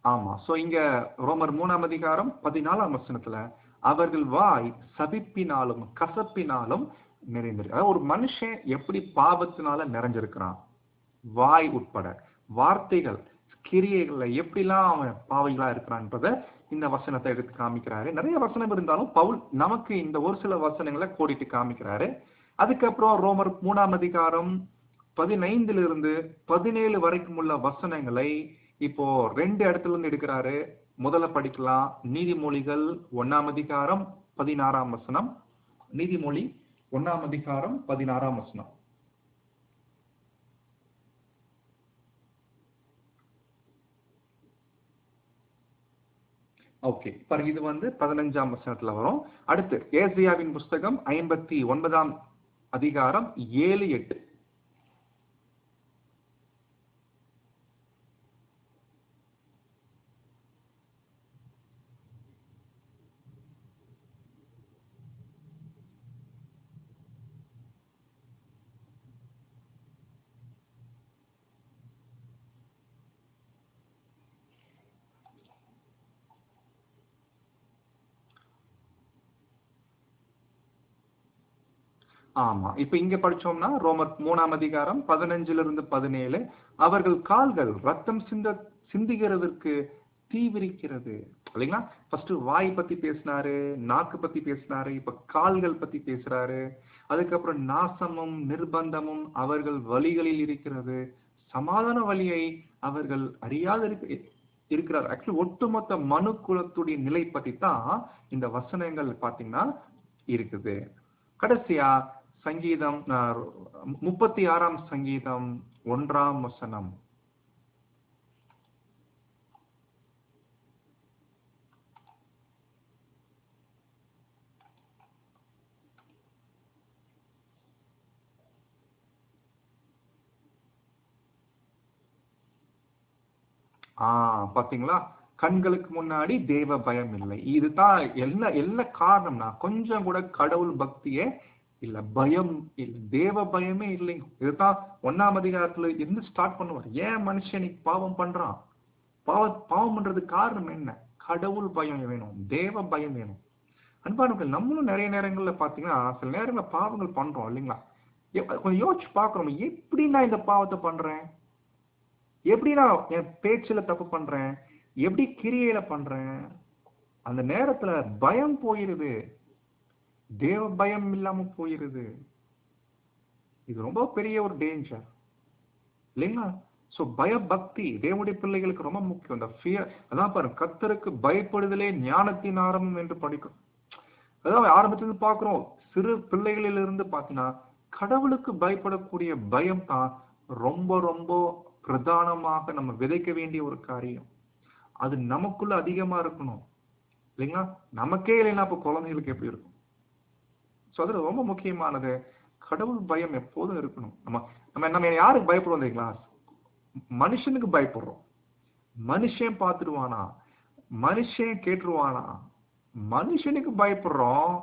ஆமா. சோ இங்க ரோமர் 3ஆம் அதிகாரம் 14ஆம் வசனத்துல அவர்கள் வாய் சபிப்பினாலும் கசப்பினாலும் நிறைந்திருக்கு. அதாவது ஒரு மனுஷன் எப்படி பாவத்தினால நிறைஞ்சிருக்கிறான், வாய் உட்பட வார்த்தைகள் கிரியைகள்ல எப்படிலாம் அவன் பாவைகளா இருக்கிறான்றத இந்த வசனத்தை எடுத்து காமிக்கிறாரு. நிறைய வசனம் இருந்தாலும் பவுல் நமக்கு இந்த ஒரு சில வசனங்களை கோடிட்டு காமிக்கிறாரு. அதுக்கப்புறம் ரோமர் 3ஆம் அதிகாரம் 15 - 17 வரைக்கும் உள்ள வசனங்களை இப்போ 2 இடத்துல இருந்து எடுக்கிறாரு. முதல்ல படிக்கலாம். நீதிமொழிகள் 1ஆம் அதிகாரம் 16ஆம் வசனம். நீதிமொழி 1ஆம் அதிகாரம் 16ஆம் வசனம். ஓகே, இது 15ஆம் வசனத்துல வரும். அடுத்து ஏசாயாவின் புஸ்தகம் 59ஆம் அதிகாரம் 7, 8. ஆமா, இப்ப இங்க படிச்சோம்னா ரோமர் 3ஆம் அதிகாரம் 15 - 17 அவர்கள் கால்கள் ரத்தம் சிந்துகிறதற்கு தீவிரிக்கிறது. இல்லைங்களா? ஃபர்ஸ்ட் வாய் பத்தி பேசினாரு, நாக்கு பத்தி பேசினாரு, இப்ப கால்கள் பத்தி பேசுறாரு. அதுக்கப்புறம் நாசமும் நிர்பந்தமும் அவர்கள் வழிகளில் இருக்கிறது, சமாதான வழியை அவர்கள் அறியாது இருக்கிறார். ஆக்சுவலி ஒட்டுமொத்த மனு குலத்துடைய நிலை பத்தி தான் இந்த வசனங்கள் பாத்தீங்கன்னா இருக்குது. கடைசியா சங்கீதம் 36ஆம் சங்கீதம் 1ஆம் வசனம். பாத்தீங்களா, கண்களுக்கு முன்னாடி தேவ பயம் இல்லை. இதுதான் என்ன காரணம்னா கொஞ்சம் கூட கடவுள் பக்தியே இல்ல, பயம் இல்ல, தேவ பயமே இல்லைங்க. இதுதான் 1ஆம் அதிகாரத்துல இருந்து ஸ்டார்ட் பண்ணுவார். ஏன் மனுஷன் பாவம் பண்றான்? பாவம் பண்றதுக்கு காரணம் என்ன? கடவுள் பயம் வேணும், தேவ பயம் வேணும். அன்பானவர்கள், நம்மளும் நிறைய நேரங்கள்ல பாத்தீங்கன்னா சில நேரங்கள்ல பாவங்கள் பண்றோம் இல்லைங்களா? கொஞ்சம் யோசிச்சு பாக்குறோம், எப்படி நான் இந்த பாவத்தை பண்றேன், எப்படி நான் என் பேச்சுல தப்பு பண்றேன், எப்படி கிரியையில பண்றேன். அந்த நேரத்துல பயம் போயிருது, தேவ பயம் இல்லாம போயிருது. இது ரொம்ப பெரிய ஒரு டேஞ்சர் இல்லைங்களா? சோ பயபக்தி தேவனுடைய பிள்ளைகளுக்கு ரொம்ப முக்கியம். இந்த ஃபியர், அதான் பாருங்க, கர்த்தருக்கு பயப்படுதலே ஞானத்தின் ஆரம்பம் என்று படிக்கும். அதாவது ஆரம்பத்துல பாக்குறோம், சிறு பிள்ளைகளிலிருந்து பாத்தீங்கன்னா கடவுளுக்கு பயப்படக்கூடிய பயம் தான் ரொம்ப ரொம்ப பிரதானமாக நம்ம விதைக்க வேண்டிய ஒரு காரியம். அது நமக்குள்ள அதிகமா இருக்கணும் இல்லைங்களா? நமக்கே இல்லைன்னா அப்ப குழந்தைகளுக்கு எப்படி இருக்கும்? சோ அது ரொம்ப முக்கியமானது. கடவுள் பயம் எப்போதும் இருக்கணும். நம்ம யாருக்கு பயப்படுவோம் இல்லைங்களா? மனுஷனுக்கு பயப்படுறோம். மனுஷன் பார்த்துடுவானா, மனுஷன் கேட்டுருவானா, மனுஷனுக்கு பயப்படுறோம்.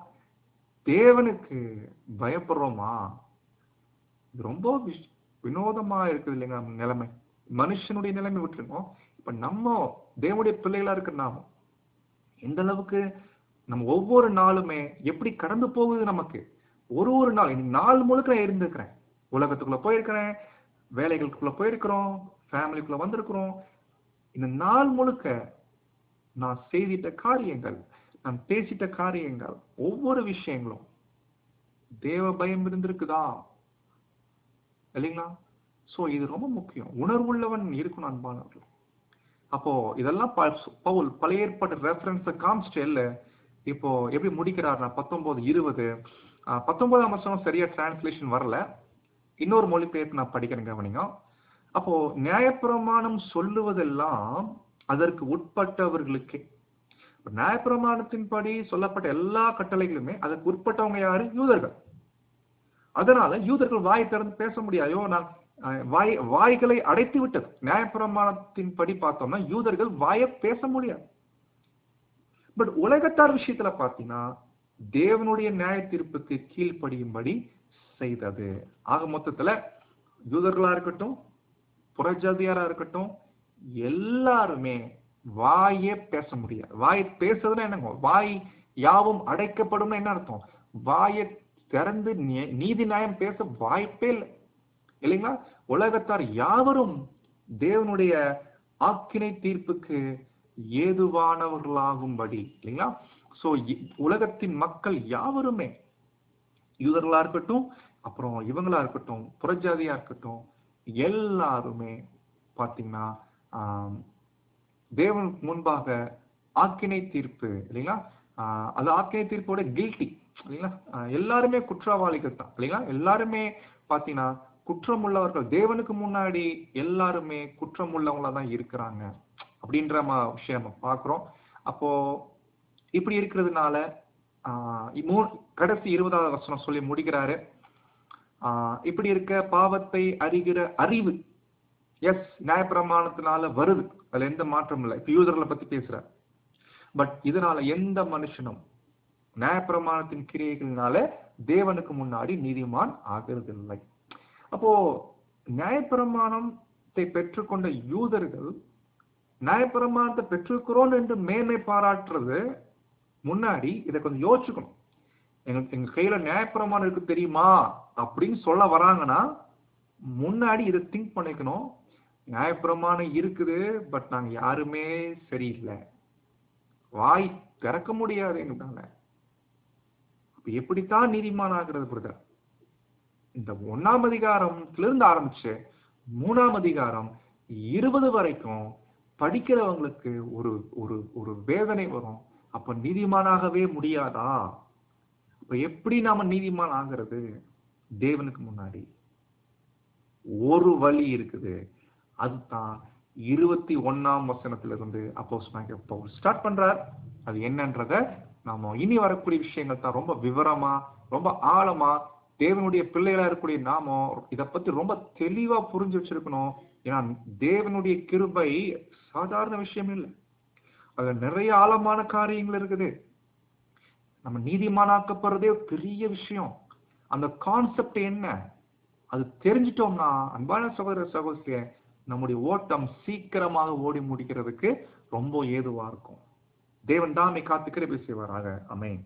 தேவனுக்கு பயப்படுறோமா? இது ரொம்ப வினோதமா இருக்குது இல்லைங்க நிலைமை. மனுஷனுடைய நிலைமை விட்டுருக்கோம். இப்ப நம்ம தேவனுடைய பிள்ளைகளா இருக்கிற நாம எந்த அளவுக்கு நம்ம ஒவ்வொரு நாளுமே எப்படி கடந்து போகுது நமக்கு. ஒரு நாள், நாள் முழுக்க நான் இருந்திருக்கிறேன், உலகத்துக்குள்ள போயிருக்கிறேன், வேலைகளுக்குள்ள போயிருக்கிறோம், ஃபேமிலிக்குள்ள வந்திருக்கிறோம். இந்த நாள் முழுக்க நான் செய்திட்ட காரியங்கள், நான் பேசிட்ட காரியங்கள், ஒவ்வொரு விஷயங்களும் தேவ பயம் இருந்திருக்குதா இல்லைங்களா? சோ இது ரொம்ப முக்கியம். உணர்வுள்ளவன் இருக்கணும் அன்பானவர்கள். அப்போ இதெல்லாம் பவுல் பழைய ஏற்பாடு ரெஃபரன்ஸ் காமிச்சிட்டு இப்போ எப்படி முடிக்கிறார்னா 19:20 19ஆம் வசனம் சரியா டிரான்ஸ்லேஷன் வரல, இன்னொரு மொழிபெயர்ப்பு நான் படிக்கிறேன் கவனிங்க. அப்போ நியாயப்பிரமாணம் சொல்லுவதெல்லாம் அதற்கு உட்பட்டவர்களுக்கே. நியாயப்பிரமாணத்தின்படி சொல்லப்பட்ட எல்லா கட்டளைகளுமே அதற்கு உட்பட்டவங்க யாரு? யூதர்கள். அதனால யூதர்கள் வாய் திறந்து பேச முடியாதோ, நான் வாய்களை அடைத்து விட்டது. நியாயப்பிரமாணத்தின் படி பார்த்தோம்னா யூதர்கள் வாயை பேச முடியாது. பட் உலகத்தார் விஷயத்துல பாத்தீங்கன்னா தேவனுடைய நியாய தீர்ப்புக்கு கீழ்ப்படியும்படி செய்தது. ஆக மொத்தத்துல யூதர்களா இருக்கட்டும், புறஜாதியாரா இருக்கட்டும், எல்லாருமே வாயே பேச முடியாது. வாய் பேசுறதுன்னா என்னங்க? வாய் யாவும் அடைக்கப்படும் என்ன அர்த்தம்? வாயை திறந்து நீதி நியாயம் பேச வாய்ப்பே இல்லை இல்லைங்களா? உலகத்தார் யாவரும் தேவனுடைய ஆக்கினை தீர்ப்புக்கு ஏதுவானவர்களாகும்படி இல்லைங்களா? சோ உலகத்தின் மக்கள் யாவருமே, யூதர்களா இருக்கட்டும், அப்புறம் இவங்களா இருக்கட்டும், புறஜாதியா இருக்கட்டும், எல்லாருமே பாத்தீங்கன்னா தேவனுக்கு முன்பாக ஆக்கினை தீர்ப்பு இல்லைங்களா? அது ஆக்கினை தீர்ப்போட கில்ட்டி இல்லைங்களா? எல்லாருமே குற்றவாளிகள் தான் இல்லைங்களா? எல்லாருமே பாத்தீங்கன்னா குற்றம் உள்ளவர்கள். தேவனுக்கு முன்னாடி எல்லாருமே குற்றம் உள்ளவங்களா தான் இருக்கிறாங்க அப்படின்ற விஷயம் பாக்குறோம். அப்போ இப்படி இருக்கிறதுனால கடைசி 20ஆவது வசனம் சொல்லி முடிக்கிறாரு. இப்படி இருக்க பாவத்தை அறிகிற அறிவு நியாயப்பிரமாணத்தினால வருது, அதுல எந்த மாற்றம் இல்லை. இப்ப யூதர்களை பத்தி பேசுறார். பட் இதனால எந்த மனுஷனும் நியாயப்பிரமாணத்தின் கிரியைகளினால தேவனுக்கு முன்னாடி நீதிமான் ஆகிறது இல்லை. அப்போ நியாயப்பிரமாணத்தை பெற்றுக்கொண்ட யூதர்கள் நியாயப்பிரமாணத்தை பெற்றிருக்கிறோம் என்று மேன்மை பாராட்டுறது முன்னாடி இதை கொஞ்சம் யோசிச்சுக்கணும். எங்க கையில நியாயப்பிரமாணம் இருக்கு தெரியுமா அப்படின்னு சொல்ல வராங்கன்னா முன்னாடி இதை திங்க் பண்ணிக்கணும். நியாயப்பிரமாணம் இருக்குது, பட் நாங்க யாருமே சரியில்லை, வாய் திறக்க முடியாது எங்களால. எப்படித்தான் நீதிமான் ஆகிறது பிரதர்? இந்த 1ஆம் அதிகாரத்திலிருந்து ஆரம்பிச்சு 3ஆம் அதிகாரம் 20 வரைக்கும் படிக்கிறவங்களுக்கு ஒரு ஒரு ஒரு வேதனை வரும். அப்ப நீதிமானாகவே முடியாதா? அப்ப எப்படி நாம நீதிமான் ஆகிறது? தேவனுக்கு முன்னாடி ஒரு வழி இருக்குது. அதுதான் 21ஆம் வசனத்திலிருந்து அப்போஸ்தலனாகிய பவுல் ஸ்டார்ட் பண்றார். அது என்னன்றத நாம இனி வரக்கூடிய விஷயங்கள் தான் ரொம்ப விவரமா, ரொம்ப ஆழமா தேவனுடைய பிள்ளைகளா இருக்கக்கூடிய நாம இத பத்தி ரொம்ப தெளிவா புரிஞ்சு வச்சிருக்கணும். ஏன்னா தேவனுடைய கிருபை சாதாரண விஷயம் இல்லை. அதுல நிறைய ஆழமான காரியங்கள் இருக்குது. நம்ம நீதிமானாக்கப்படுறதே பெரிய விஷயம். அந்த கான்செப்ட் என்ன? அது தெரிஞ்சிட்டோம்னா அன்பான சகோதர சகோதரியே, நம்முடைய ஓட்டம் சீக்கிரமாக ஓடி முடிக்கிறதுக்கு ரொம்ப ஏதுவா இருக்கும். தேவன் தாமே காத்து கிருபை செய்வாராக. ஆமென்.